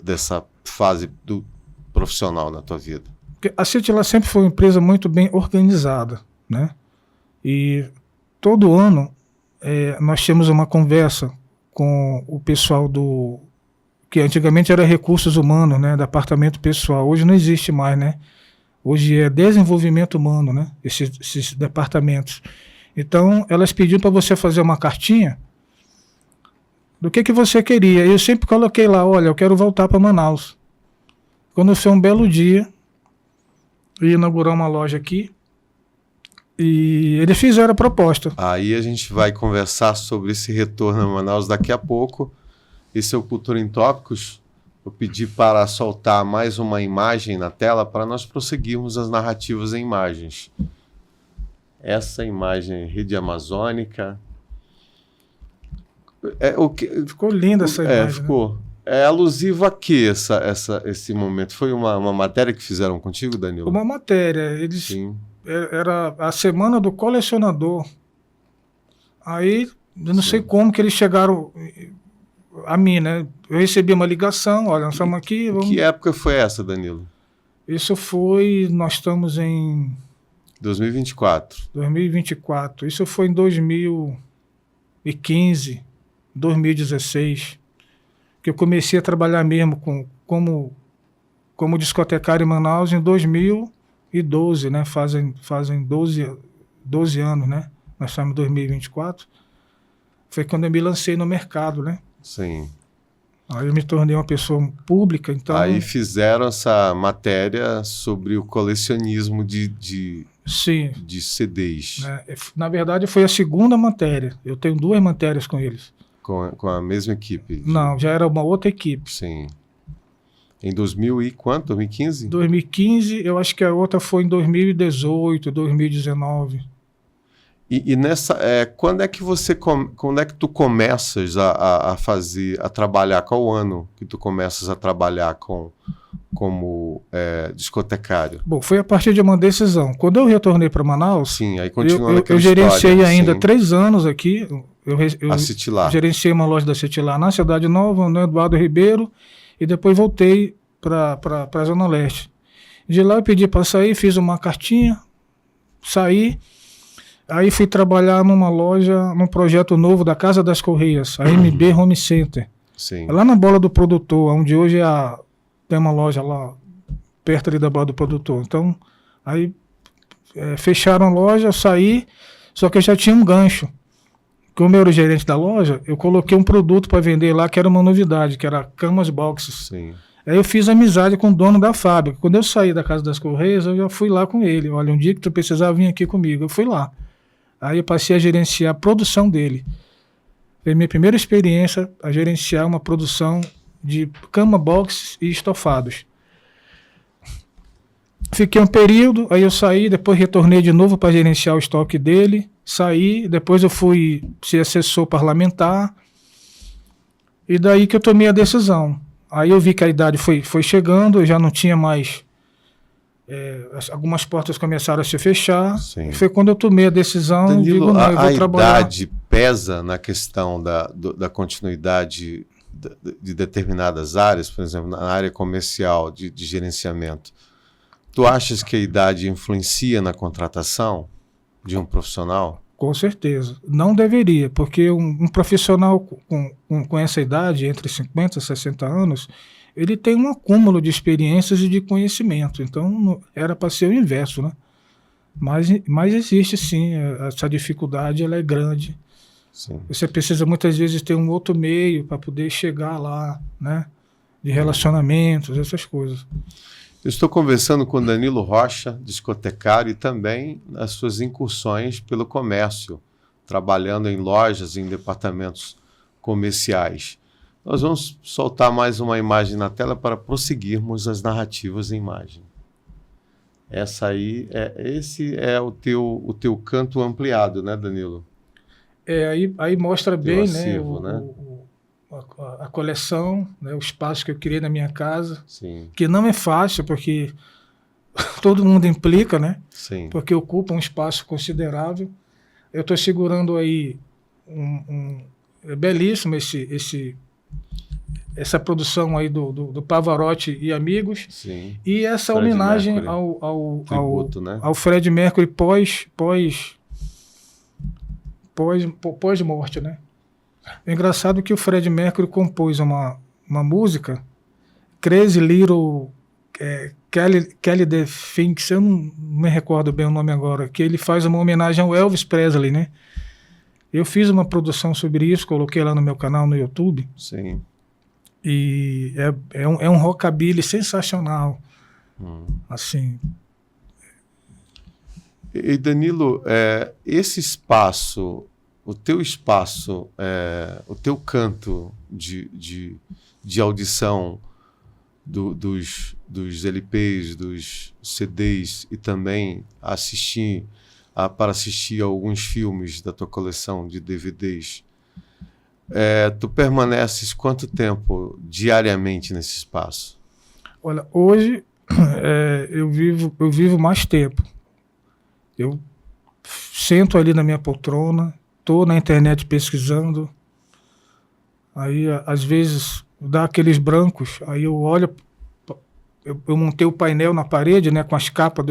dessa fase do profissional na tua vida? Porque a Citilá sempre foi uma empresa muito bem organizada, né? E todo ano nós temos uma conversa com o pessoal que antigamente era recursos humanos, né? Departamento pessoal. Hoje não existe mais, né? Hoje é desenvolvimento humano, né? Esses departamentos. Então, elas pediam para você fazer uma cartinha do que você queria. Eu sempre coloquei lá, olha, eu quero voltar para Manaus. Quando foi um belo dia, eu ia inaugurar uma loja aqui e eles fizeram a proposta. Aí a gente vai conversar sobre esse retorno a Manaus daqui a pouco. Esse é o Cultura em Tópicos. Eu pedi para soltar mais uma imagem na tela para nós prosseguirmos as narrativas em imagens. Essa imagem é Rede Amazônica. Ficou linda essa imagem. Ficou. Né? É alusivo a quê esse momento? Foi uma matéria que fizeram contigo, Danilo? Uma matéria. Sim. Era a semana do colecionador. Aí, eu não sei como que eles chegaram a mim, né? Eu recebi uma ligação, olha, nós estamos aqui. Que época foi essa, Danilo? Nós estamos em 2024. 2024. Isso foi em 2015, 2016, que eu comecei a trabalhar mesmo como discotecário em Manaus em 2012, né? Fazem 12 anos, né? Nós estamos em 2024. Foi quando eu me lancei no mercado, né? Sim. Aí eu me tornei uma pessoa pública, então... Aí fizeram essa matéria sobre o colecionismo de CDs. Na verdade, foi a segunda matéria. Eu tenho 2 matérias com eles. Com a mesma equipe? Não, já era uma outra equipe. Sim. Em 2000 e quanto? 2015? 2015, eu acho que a outra foi em 2018, 2019. E nessa, quando é que tu começas a trabalhar? Qual o ano que tu começas a trabalhar como discotecário? Bom, foi a partir de uma decisão. Quando eu retornei para Manaus, sim, aí continua eu gerenciei história, ainda sim. 3 anos aqui. Eu gerenciei uma loja da Citilá na Cidade Nova, no Eduardo Ribeiro, e depois voltei para a Zona Leste. De lá eu pedi para sair, fiz uma cartinha, saí. Aí fui trabalhar numa loja, num projeto novo da Casa das Correias, a MB Home Center. Sim. Lá na Bola do Produtor, onde hoje tem uma loja lá, perto ali da Bola do Produtor. Então, aí fecharam a loja, eu saí, só que eu já tinha um gancho. Como eu era o gerente da loja, eu coloquei um produto para vender lá, que era uma novidade, que era camas boxes. Sim. Aí eu fiz amizade com o dono da fábrica. Quando eu saí da Casa das Correias, eu já fui lá com ele. Olha, um dia que tu precisava vir aqui comigo, eu fui lá. Aí eu passei a gerenciar a produção dele. Foi a minha primeira experiência a gerenciar uma produção de cama box e estofados. Fiquei um período, aí eu saí, depois retornei de novo para gerenciar o estoque dele. Saí, depois eu fui ser assessor parlamentar. E daí que eu tomei a decisão. Aí eu vi que a idade foi chegando, eu já não tinha mais... algumas portas começaram a se fechar. Sim. Foi quando eu tomei a decisão. Danilo, eu vou trabalhar. A idade pesa na questão da continuidade de determinadas áreas, por exemplo, na área comercial de gerenciamento. Tu achas que a idade influencia na contratação de um profissional? Com certeza. Não deveria, porque um profissional com essa idade, entre 50 e 60 anos, ele tem um acúmulo de experiências e de conhecimento. Então, era para ser o inverso, né? Mas existe, sim, essa dificuldade, ela é grande. Sim. Você precisa, muitas vezes, ter um outro meio para poder chegar lá, né? De relacionamentos, essas coisas. Eu estou conversando com Danilo Rocha, discotecário, e também as suas incursões pelo comércio, trabalhando em lojas, em departamentos comerciais. Nós vamos soltar mais uma imagem na tela para prosseguirmos as narrativas em imagem. Esse é o teu canto ampliado, né, Danilo? Aí mostra bem, acervo, né, a coleção, né, o espaço que eu criei na minha casa. Sim. Que não é fácil, porque todo mundo implica, né? Sim. Porque ocupa um espaço considerável. Eu estou segurando aí é belíssimo essa produção aí do Pavarotti e Amigos. Sim. E essa Fred homenagem Mercury. Tributo, né? ao Fred Mercury pós-morte, né? É engraçado que o Fred Mercury compôs uma música, Crazy Little Kelly the Finks, eu não me recordo bem o nome agora, que ele faz uma homenagem ao Elvis Presley, né? Eu fiz uma produção sobre isso, coloquei lá no meu canal no YouTube. Sim. E é um rockabilly sensacional. Assim. E Danilo, esse espaço, o teu espaço, o teu canto de audição dos LPs, dos CDs, e também para assistir a alguns filmes da tua coleção de DVDs, tu permaneces quanto tempo diariamente nesse espaço? Olha, hoje eu vivo mais tempo. Eu sento ali na minha poltrona, estou na internet pesquisando, aí às vezes dá aqueles brancos, aí eu olho, eu montei o painel na parede, né, com as capas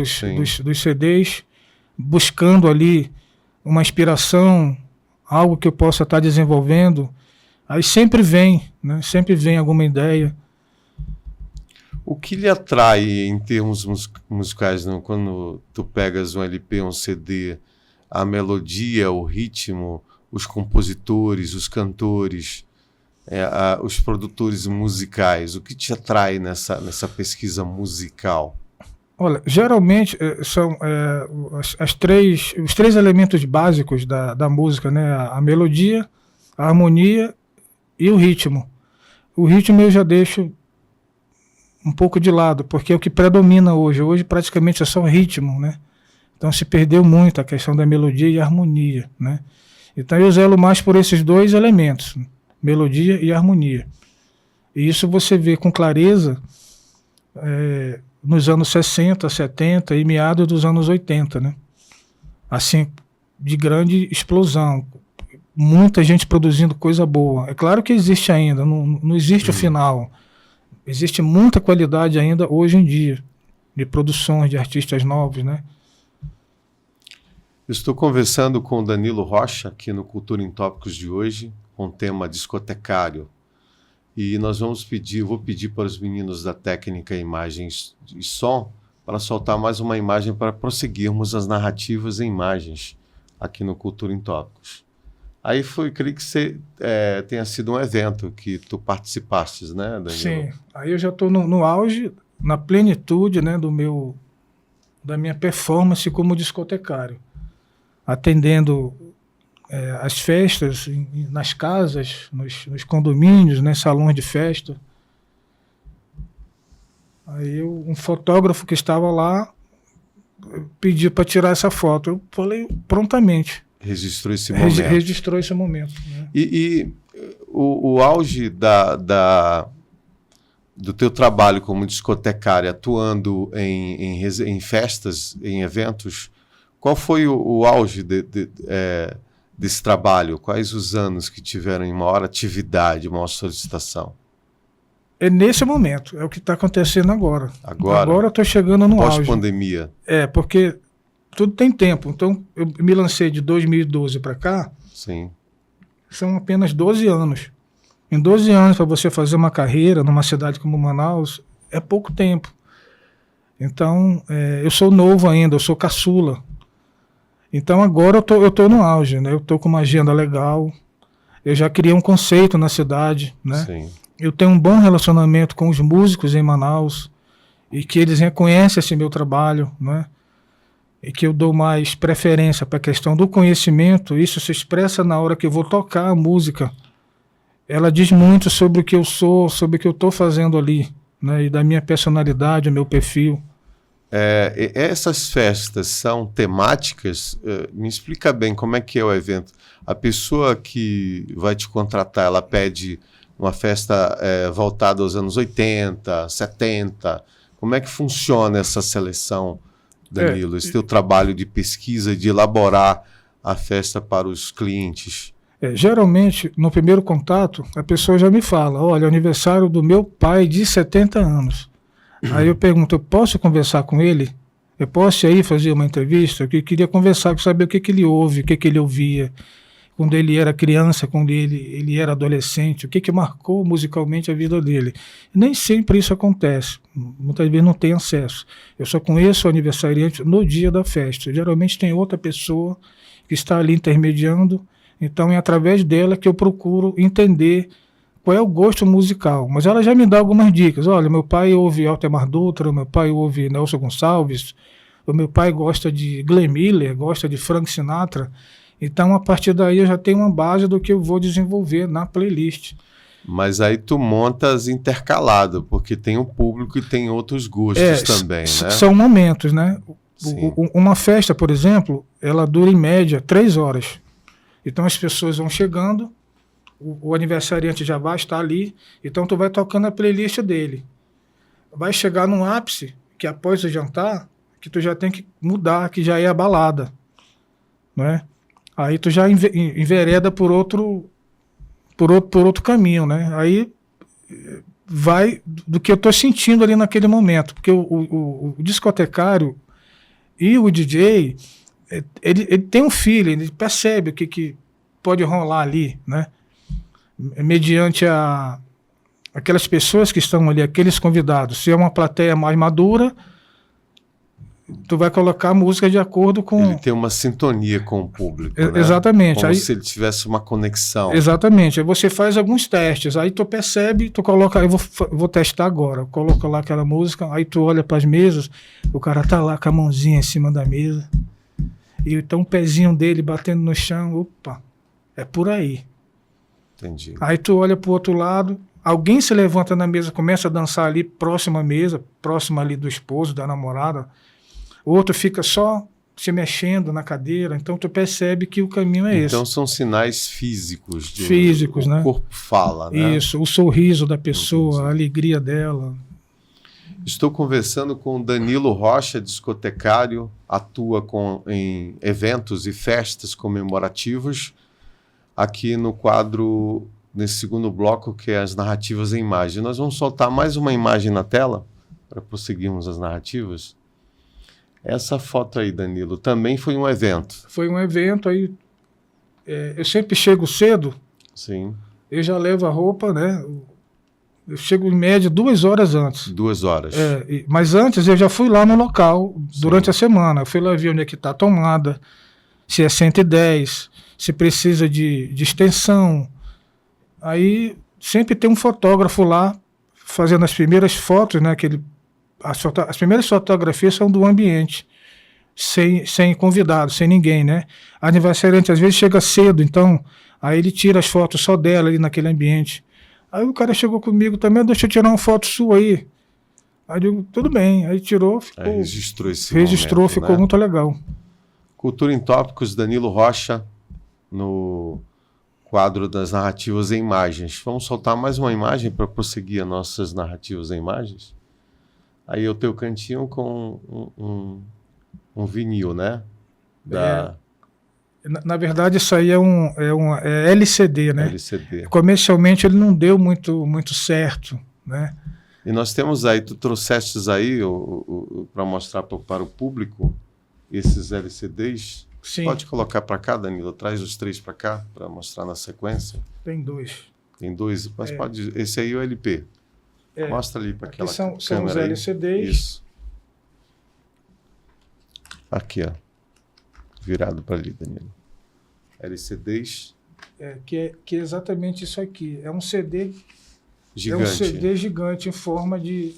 dos CDs, buscando ali uma inspiração, algo que eu possa estar desenvolvendo, aí sempre vem alguma ideia. O que lhe atrai em termos musicais, não? Quando tu pegas um LP, um CD, a melodia, o ritmo, os compositores, os cantores, os produtores musicais, o que te atrai nessa pesquisa musical? Olha, geralmente são os três elementos básicos da música, né? A melodia, a harmonia e o ritmo. O ritmo eu já deixo um pouco de lado, porque é o que predomina hoje. Hoje praticamente é só ritmo, né? Então se perdeu muito a questão da melodia e harmonia, né? Então eu zelo mais por esses dois elementos, melodia e harmonia. E isso você vê com clareza nos anos 60, 70 e meados dos anos 80, né? Assim, de grande explosão. Muita gente produzindo coisa boa. É claro que existe ainda, não existe o final. Existe muita qualidade ainda hoje em dia, de produções de artistas novos, né? Estou conversando com o Danilo Rocha, aqui no Cultura em Tópicos de hoje, com o tema discotecário. E vou pedir para os meninos da técnica Imagens e Som para soltar mais uma imagem para prosseguirmos as narrativas em imagens aqui no Cultura em Tópicos. Aí creio que tenha sido um evento que tu participastes, né, Danilo? Sim, aí eu já estou no auge, na plenitude, né, da minha performance como discotecário, atendendo as festas nas casas, nos condomínios, né, salões de festa. Aí um fotógrafo que estava lá pediu para tirar essa foto. Eu falei prontamente. Registrou esse momento. Registrou esse momento. Né? E o auge do teu trabalho como discotecária, atuando em festas, em eventos, qual foi o auge desse trabalho? Quais os anos que tiveram em maior atividade, maior solicitação? É nesse momento, é o que está acontecendo agora. Agora eu estou chegando no auge. Pós-pandemia. Porque tudo tem tempo. Então, eu me lancei de 2012 para cá, Sim. são apenas 12 anos. Em 12 anos, para você fazer uma carreira numa cidade como Manaus, é pouco tempo. Então, eu sou novo ainda, eu sou caçula. Então, agora eu tô no auge, né? Eu estou com uma agenda legal, eu já criei um conceito na cidade, né? Sim. Eu tenho um bom relacionamento com os músicos em Manaus e que eles reconhecem esse meu trabalho, né? E que eu dou mais preferência para a questão do conhecimento. Isso se expressa na hora que eu vou tocar a música. Ela diz muito sobre o que eu sou, sobre o que eu estou fazendo ali, né? E da minha personalidade, o meu perfil. Essas festas são temáticas? Me explica bem como é que é o evento. A pessoa que vai te contratar, ela pede uma festa voltada aos anos 80, 70. Como é que funciona essa seleção, Danilo? Esse teu trabalho de pesquisa, de elaborar a festa para os clientes? Geralmente, no primeiro contato, a pessoa já me fala, olha, é aniversário do meu pai de 70 anos. Aí eu pergunto, eu posso conversar com ele? Eu posso ir aí fazer uma entrevista? Eu queria conversar, saber o que ele ouve, o que ele ouvia, quando ele era criança, quando ele era adolescente, o que marcou musicalmente a vida dele. Nem sempre isso acontece, muitas vezes não tem acesso. Eu só conheço o aniversariante no dia da festa. Geralmente tem outra pessoa que está ali intermediando, então é através dela que eu procuro entender qual é o gosto musical. Mas ela já me dá algumas dicas. Olha, meu pai ouve Altemar Dutra, meu pai ouve Nelson Gonçalves, o meu pai gosta de Glenn Miller, gosta de Frank Sinatra. Então, a partir daí, eu já tenho uma base do que eu vou desenvolver na playlist. Mas aí tu montas intercalado, porque tem um público e tem outros gostos também, né? São momentos, né? Sim. Uma festa, por exemplo, ela dura em média 3 horas. Então as pessoas vão chegando, o aniversariante já vai estar ali, então tu vai tocando a playlist dele. Vai chegar num ápice, que após o jantar, que tu já tem que mudar, que já é a balada, né? Aí tu já envereda por outro caminho, né? Aí vai do que eu estou sentindo ali naquele momento, porque o discotecário e o DJ, ele tem um feeling, ele percebe o que pode rolar ali, né? Mediante aquelas pessoas que estão ali, aqueles convidados. Se é uma plateia mais madura, tu vai colocar a música de acordo com... Ele tem uma sintonia com o público, né? Exatamente. Como aí, se ele tivesse uma conexão. Exatamente. Aí você faz alguns testes, aí tu percebe, tu coloca, eu vou testar agora, coloca lá aquela música, aí tu olha para as mesas, o cara tá lá com a mãozinha em cima da mesa, e então o pezinho dele batendo no chão, opa, é por aí. Entendi. Aí tu olha pro outro lado, alguém se levanta na mesa, começa a dançar ali próximo à mesa, próximo ali do esposo, da namorada, o outro fica só se mexendo na cadeira, então tu percebe que o caminho é esse. Então são sinais físicos. Físicos, né? O corpo fala, né? Isso, o sorriso da pessoa, a alegria dela. Estou conversando com Danilo Rocha, discotecário, atua em eventos e festas comemorativos, aqui no quadro, nesse segundo bloco, que é as narrativas em imagem. Nós vamos soltar mais uma imagem na tela, para prosseguirmos as narrativas. Essa foto aí, Danilo, também foi um evento. Foi um evento, aí eu sempre chego cedo, Sim. eu já levo a roupa, né? Eu chego em média 2 horas antes. 2 horas. Mas antes eu já fui lá no local, durante a semana. Eu fui lá ver onde é que está a tomada, se é 110, se precisa de extensão. Aí sempre tem um fotógrafo lá fazendo as primeiras fotos, né? As primeiras fotografias são do ambiente, sem convidado, sem ninguém, né? A aniversariante às vezes chega cedo, então aí ele tira as fotos só dela ali naquele ambiente. Aí o cara chegou comigo também, deixa eu tirar uma foto sua aí. Aí eu digo, tudo bem. Aí tirou, ficou... Aí registrou momento, ficou, né? Muito legal. Cultura em Tópicos, Danilo Rocha, no quadro das narrativas em imagens. Vamos soltar mais uma imagem para prosseguir as nossas narrativas em imagens? Aí o teu cantinho com um vinil, né? Na verdade, isso aí é LCD, né? LCD. Comercialmente ele não deu muito certo, né? E nós temos aí, tu trouxestes aí para mostrar para o público esses LCDs. Sim, Pode colocar para cá, Danilo, traz os 3 para cá, para mostrar na sequência. tem 2. Tem 2, mas pode. Esse aí é o LP. Mostra ali para aquela Aqui são câmera os aí. LCDs. Isso. Aqui, ó. Virado para ali, Danilo. LCDs Que é exatamente isso aqui. É um CD gigante. É um CD gigante em forma de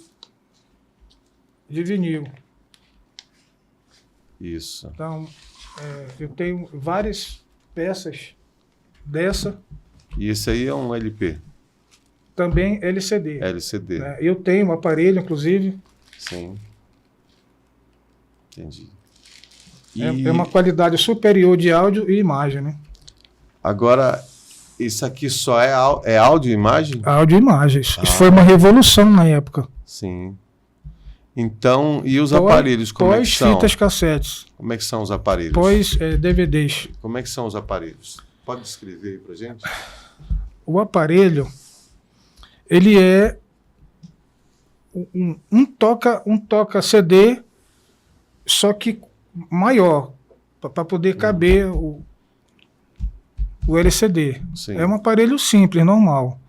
vinil. Isso. Então, eu tenho várias peças dessa, E esse aí é um LP. também LCD. LCD. Né? Eu tenho um aparelho, inclusive, Sim. Entendi. é uma qualidade superior de áudio e imagem, né? Agora, isso aqui só é áudio e imagem? Áudio e imagens. Isso foi uma revolução na época. Sim. Então, e os aparelhos, como é que são? Pós-fitas cassetes, Como é que são os aparelhos? pós-DVDs. Como é que são os aparelhos? Pode descrever aí pra gente? O aparelho, ele é um toca CD, só que maior, para poder caber o LCD. Sim. É um aparelho simples, normal.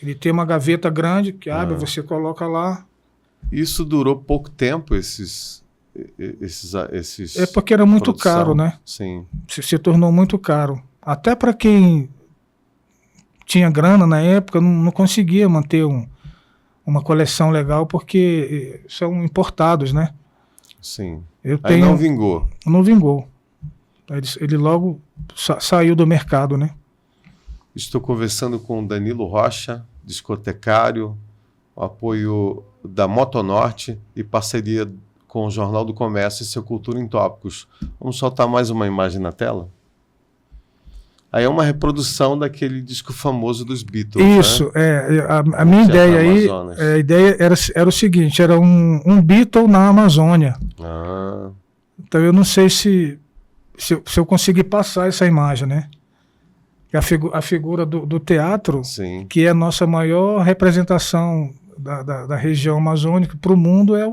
Ele tem uma gaveta grande que abre, você coloca lá. Isso durou pouco tempo, esses É porque era muito produção. caro, né? Sim. Se tornou muito caro. Até para quem tinha grana na época, não conseguia manter uma coleção legal, porque são importados, né? Sim. Eu Aí tenho, não vingou. não vingou. Ele logo saiu do mercado, né? Estou conversando com o Danilo Rocha, discotecário, o apoio da Motonorte e parceria com o Jornal do Comércio e seu Cultura em Tópicos. Vamos soltar mais uma imagem na tela? Aí é uma reprodução daquele disco famoso dos Beatles. Isso, né? A minha ideia aí, Amazonas. a ideia era o seguinte, era um Beatle na Amazônia. Ah, Então eu não sei se eu conseguir passar essa imagem, né? A figura do teatro, sim. que é a nossa maior representação da região amazônica para o mundo, é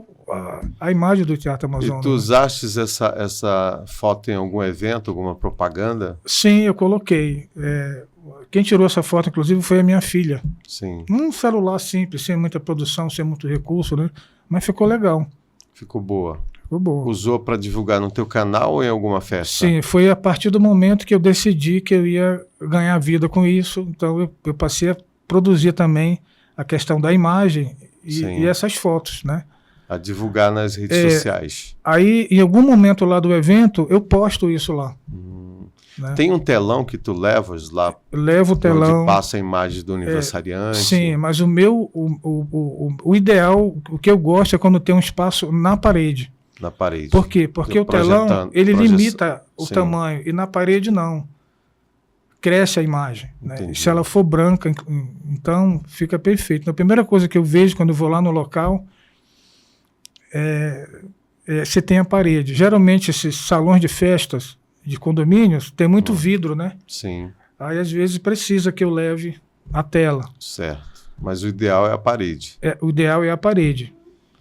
a imagem do Teatro E Amazonas. tu usaste essa foto em algum evento, alguma propaganda? Sim, eu coloquei. Quem tirou essa foto, inclusive, foi a minha filha. Sim. Um celular simples, sem muita produção, sem muito recurso, né? Mas ficou legal. Ficou boa. Ficou boa. Usou para divulgar no teu canal ou em alguma festa? Sim, foi a partir do momento que eu decidi que eu ia ganhar vida com isso. Então eu passei a produzir também a questão da imagem e essas fotos, né? A divulgar nas redes sociais. Aí, em algum momento lá do evento, eu posto isso lá. Né? Tem um telão que tu levas lá, Levo o telão. onde passa a imagem do aniversariante? Sim, mas o ideal, o que eu gosto é quando tem um espaço na parede. Na parede. Por quê? Porque o telão, ele limita o tamanho, e na parede não. Cresce a imagem. Né? Se ela for branca, então fica perfeito. Então, a primeira coisa que eu vejo quando eu vou lá no local se tem a parede. Geralmente, esses salões de festas de condomínios tem muito vidro, né? Sim. Aí, às vezes, precisa que eu leve a tela. Certo. Mas o ideal é a parede. O ideal é a parede.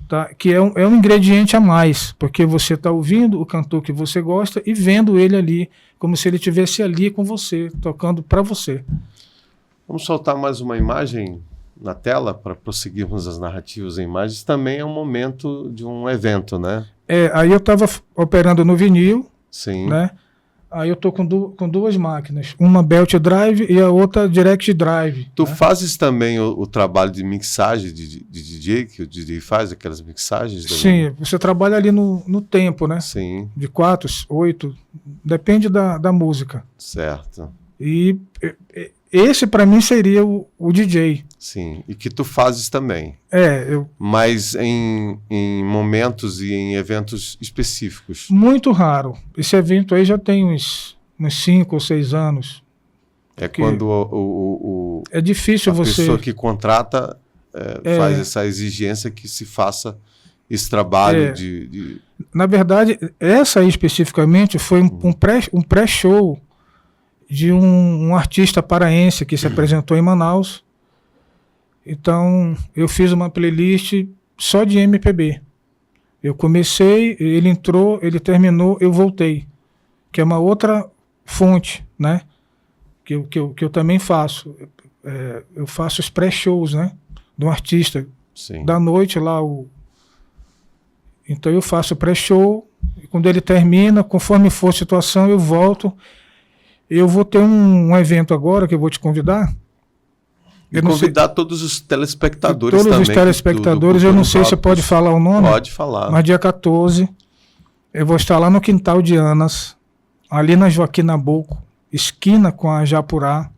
Tá? Que é um ingrediente a mais, porque você está ouvindo o cantor que você gosta e vendo ele ali, como se ele estivesse ali com você, tocando para você. Vamos soltar mais uma imagem na tela para prosseguirmos as narrativas em imagens. Também é um momento de um evento, né? Aí eu estava operando no vinil, Sim. né? Aí eu tô com duas máquinas, uma Belt Drive e a outra Direct Drive. Tu né? fazes também o trabalho de mixagem de DJ, que o DJ faz aquelas mixagens? Sim, você trabalha ali no tempo, né? Sim. De 4, 8, depende da música. Certo. E esse para mim seria o DJ. Sim, e que tu fazes também. Mas em momentos e em eventos específicos. Muito raro. Esse evento aí já tem uns 5 ou 6 anos. Quando é difícil a você... pessoa que contrata faz essa exigência que se faça esse trabalho de... Na verdade, essa aí especificamente foi um pré-show de um artista paraense que se apresentou em Manaus. Então, eu fiz uma playlist só de MPB. Eu comecei, ele entrou, ele terminou, eu voltei. Que é uma outra fonte, né? Que eu também faço. Eu faço os pré-shows, né? De um artista. Sim. Da noite lá, então eu faço o pré-show, e quando ele termina, conforme for a situação, eu volto. Eu vou ter um evento agora que eu vou te convidar. E convidar todos os telespectadores todos também. Todos os telespectadores, eu não sei se pode falar o nome. Pode falar. Mas dia 14, eu vou estar lá no Quintal de Anas, ali na Joaquim Nabuco, esquina com a Japurá.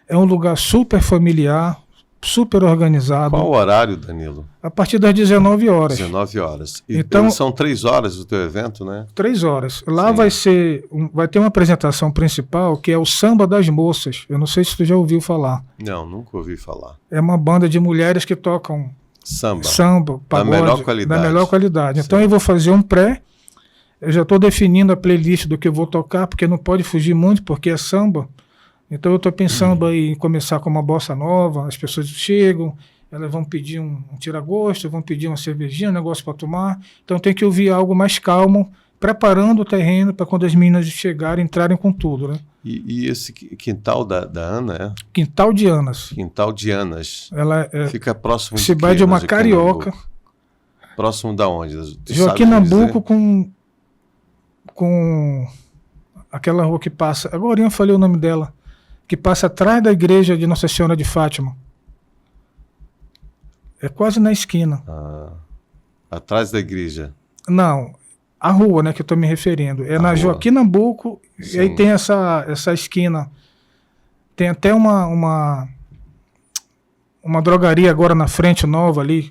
É um lugar super familiar, super organizado. Qual o horário, Danilo? A partir das 19 horas. 19 horas. E então, são 3 horas o teu evento, né? 3 horas. Lá Sim. vai ter uma apresentação principal, que é o Samba das Moças. Eu não sei se tu já ouviu falar. Não, nunca ouvi falar. É uma banda de mulheres que tocam samba, pagode, da melhor qualidade. Da melhor qualidade. Então eu vou fazer um pré. Eu já estou definindo a playlist do que eu vou tocar, porque não pode fugir muito, porque é samba. Então eu estou pensando aí em começar com uma bossa nova. As pessoas chegam, elas vão pedir um tira-gosto, vão pedir uma cervejinha, um negócio para tomar. Então tem que ouvir algo mais calmo, preparando o terreno para quando as meninas chegarem, entrarem com tudo, né? E esse quintal da Ana, é? Quintal de Anas. Quintal de Anas. Ela fica próximo de cidade de uma carioca. Próximo da onde? Joaquim Nabuco com aquela rua que passa... Agora eu falei o nome dela. Que passa atrás da igreja de Nossa Senhora de Fátima. É quase na esquina. Atrás da igreja? Não, a rua, né, que eu estou me referindo. É na Joaquim Nabuco, e aí tem essa esquina. Tem até uma drogaria agora na frente, nova ali,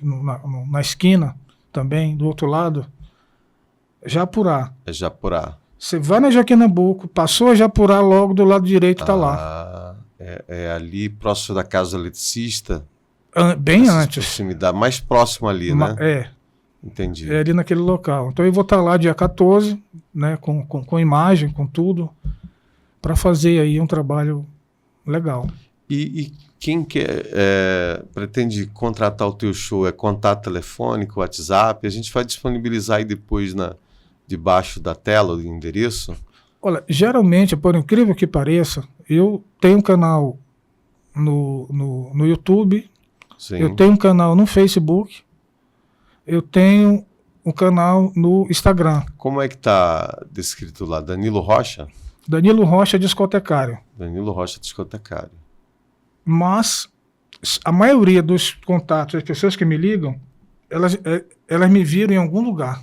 na esquina também, do outro lado. Japurá. É Japurá. Você vai na Joaquim Nabuco, passou a Japurá, logo do lado direito está lá. É ali próximo da casa do eletricista? Bem antes. Proximidade, mais próximo ali, né? É. Entendi. É ali naquele local. Então eu vou estar lá dia 14, né, com imagem, com tudo, para fazer aí um trabalho legal. E quem pretende contratar o teu show, é contato telefônico, WhatsApp? A gente vai disponibilizar aí depois debaixo da tela o endereço? Olha, geralmente, por incrível que pareça, eu tenho um canal no YouTube, Sim. Eu tenho um canal no Facebook, eu tenho um canal no Instagram. Como é que está descrito lá? Danilo Rocha? Danilo Rocha Discotecário. Danilo Rocha Discotecário. Mas a maioria dos contatos, as pessoas que me ligam, elas me viram em algum lugar.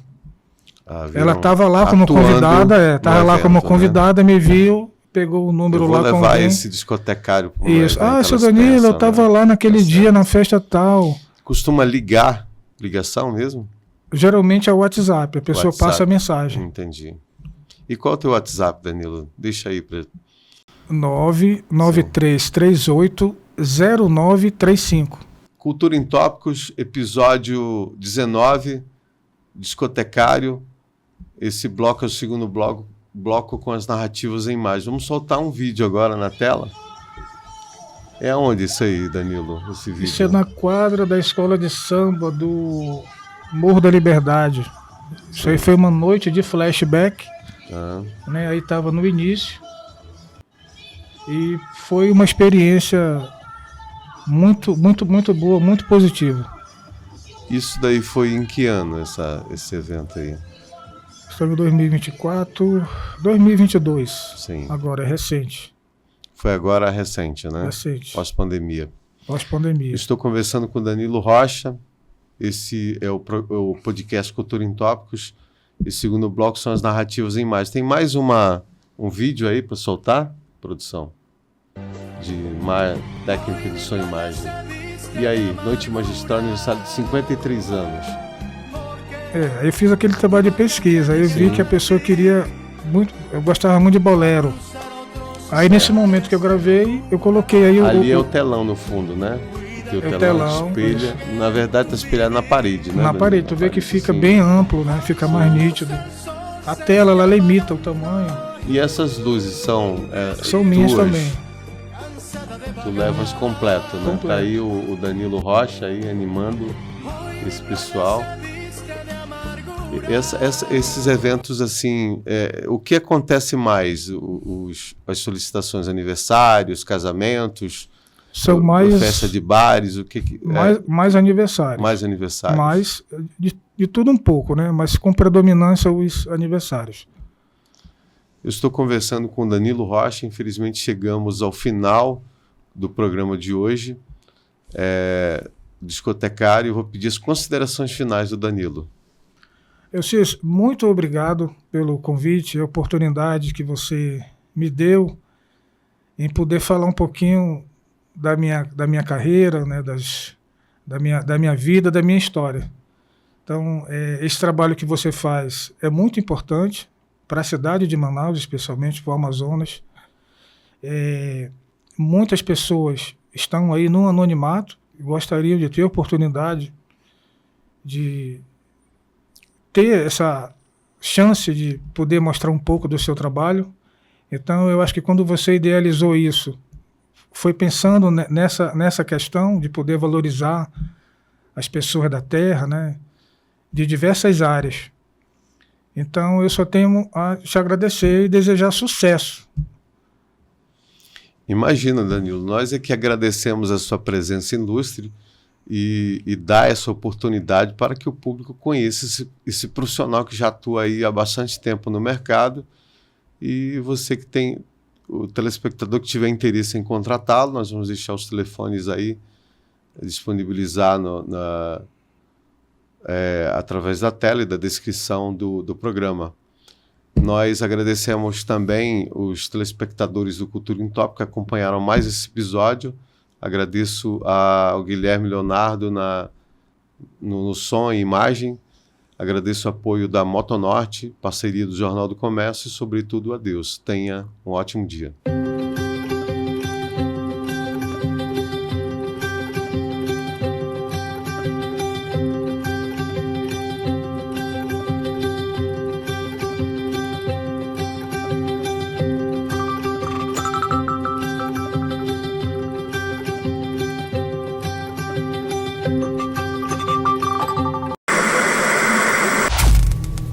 Ela estava lá como convidada, estava lá como convidada, né? Me viu, pegou o número lá com alguém. Eu vou levar esse discotecário para isso. Seu Danilo, eu estava lá naquele dia, na festa tal. Costuma ligação mesmo? Geralmente é o WhatsApp, a pessoa passa a mensagem. Entendi. E qual é o teu WhatsApp, Danilo? Deixa aí para 993380935. Cultura em Tópicos, episódio 19, discotecário. Esse bloco é o segundo bloco com as narrativas em imagem. Vamos soltar um vídeo agora na tela. É onde isso aí, Danilo? Esse vídeo? Isso é na quadra da escola de samba do Morro da Liberdade. Isso aí foi uma noite de flashback. Né? Aí estava no início. E foi uma experiência muito, muito, muito boa, muito positiva. Isso daí foi em que ano, esse evento aí? Foi em 2024, 2022. Sim. Agora, é recente. Foi agora recente, né? Recente. Pós-pandemia. Pós-pandemia. Estou conversando com Danilo Rocha. Esse é o podcast Cultura em Tópicos. E o segundo bloco são as narrativas em imagem. Tem mais um vídeo aí para soltar, produção? De técnica de som e imagem. E aí, Noite Magistral, aniversário de 53 anos. Aí eu fiz aquele trabalho de pesquisa. Aí eu vi que a pessoa queria muito. Eu gostava muito de bolero. Aí nesse momento que eu gravei, eu coloquei aí ali é o telão no fundo, né? O telão espelha. Isso. Na verdade, está espelhado na parede, né? Na parede, tu vê que fica bem amplo, né? Fica mais nítido. A tela, ela limita o tamanho. E essas luzes são minhas também. Tu levas completo, né? Completo. Tá aí o Danilo Rocha aí animando esse pessoal. Esses eventos, assim, o que acontece mais? As solicitações, aniversários, casamentos, São mais festa de bares, o que mais aniversários. Mais aniversários. Mais de tudo um pouco, né? Mas com predominância os aniversários. Eu estou conversando com o Danilo Rocha. Infelizmente chegamos ao final do programa de hoje. Discotecário, vou pedir as considerações finais do Danilo. Elcis, muito obrigado pelo convite e a oportunidade que você me deu em poder falar um pouquinho da minha carreira, né, da minha vida, da minha história. Então, esse trabalho que você faz é muito importante para a cidade de Manaus, especialmente para o Amazonas. Muitas pessoas estão aí no anonimato e gostariam de ter a oportunidade de ter essa chance de poder mostrar um pouco do seu trabalho. Então, eu acho que quando você idealizou isso, foi pensando nessa questão de poder valorizar as pessoas da terra, né, de diversas áreas. Então, eu só tenho a te agradecer e desejar sucesso. Imagina, Danilo, nós é que agradecemos a sua presença ilustre e dar essa oportunidade para que o público conheça esse profissional que já atua aí há bastante tempo no mercado. E você que tem, o telespectador que tiver interesse em contratá-lo, nós vamos deixar os telefones aí, disponibilizar através da tela e da descrição do programa. Nós agradecemos também os telespectadores do Cultura em Tópico que acompanharam mais esse episódio. Agradeço ao Guilherme Leonardo no som e imagem. Agradeço o apoio da Motonorte, parceria do Jornal do Comércio e, sobretudo, a Deus. Tenha um ótimo dia.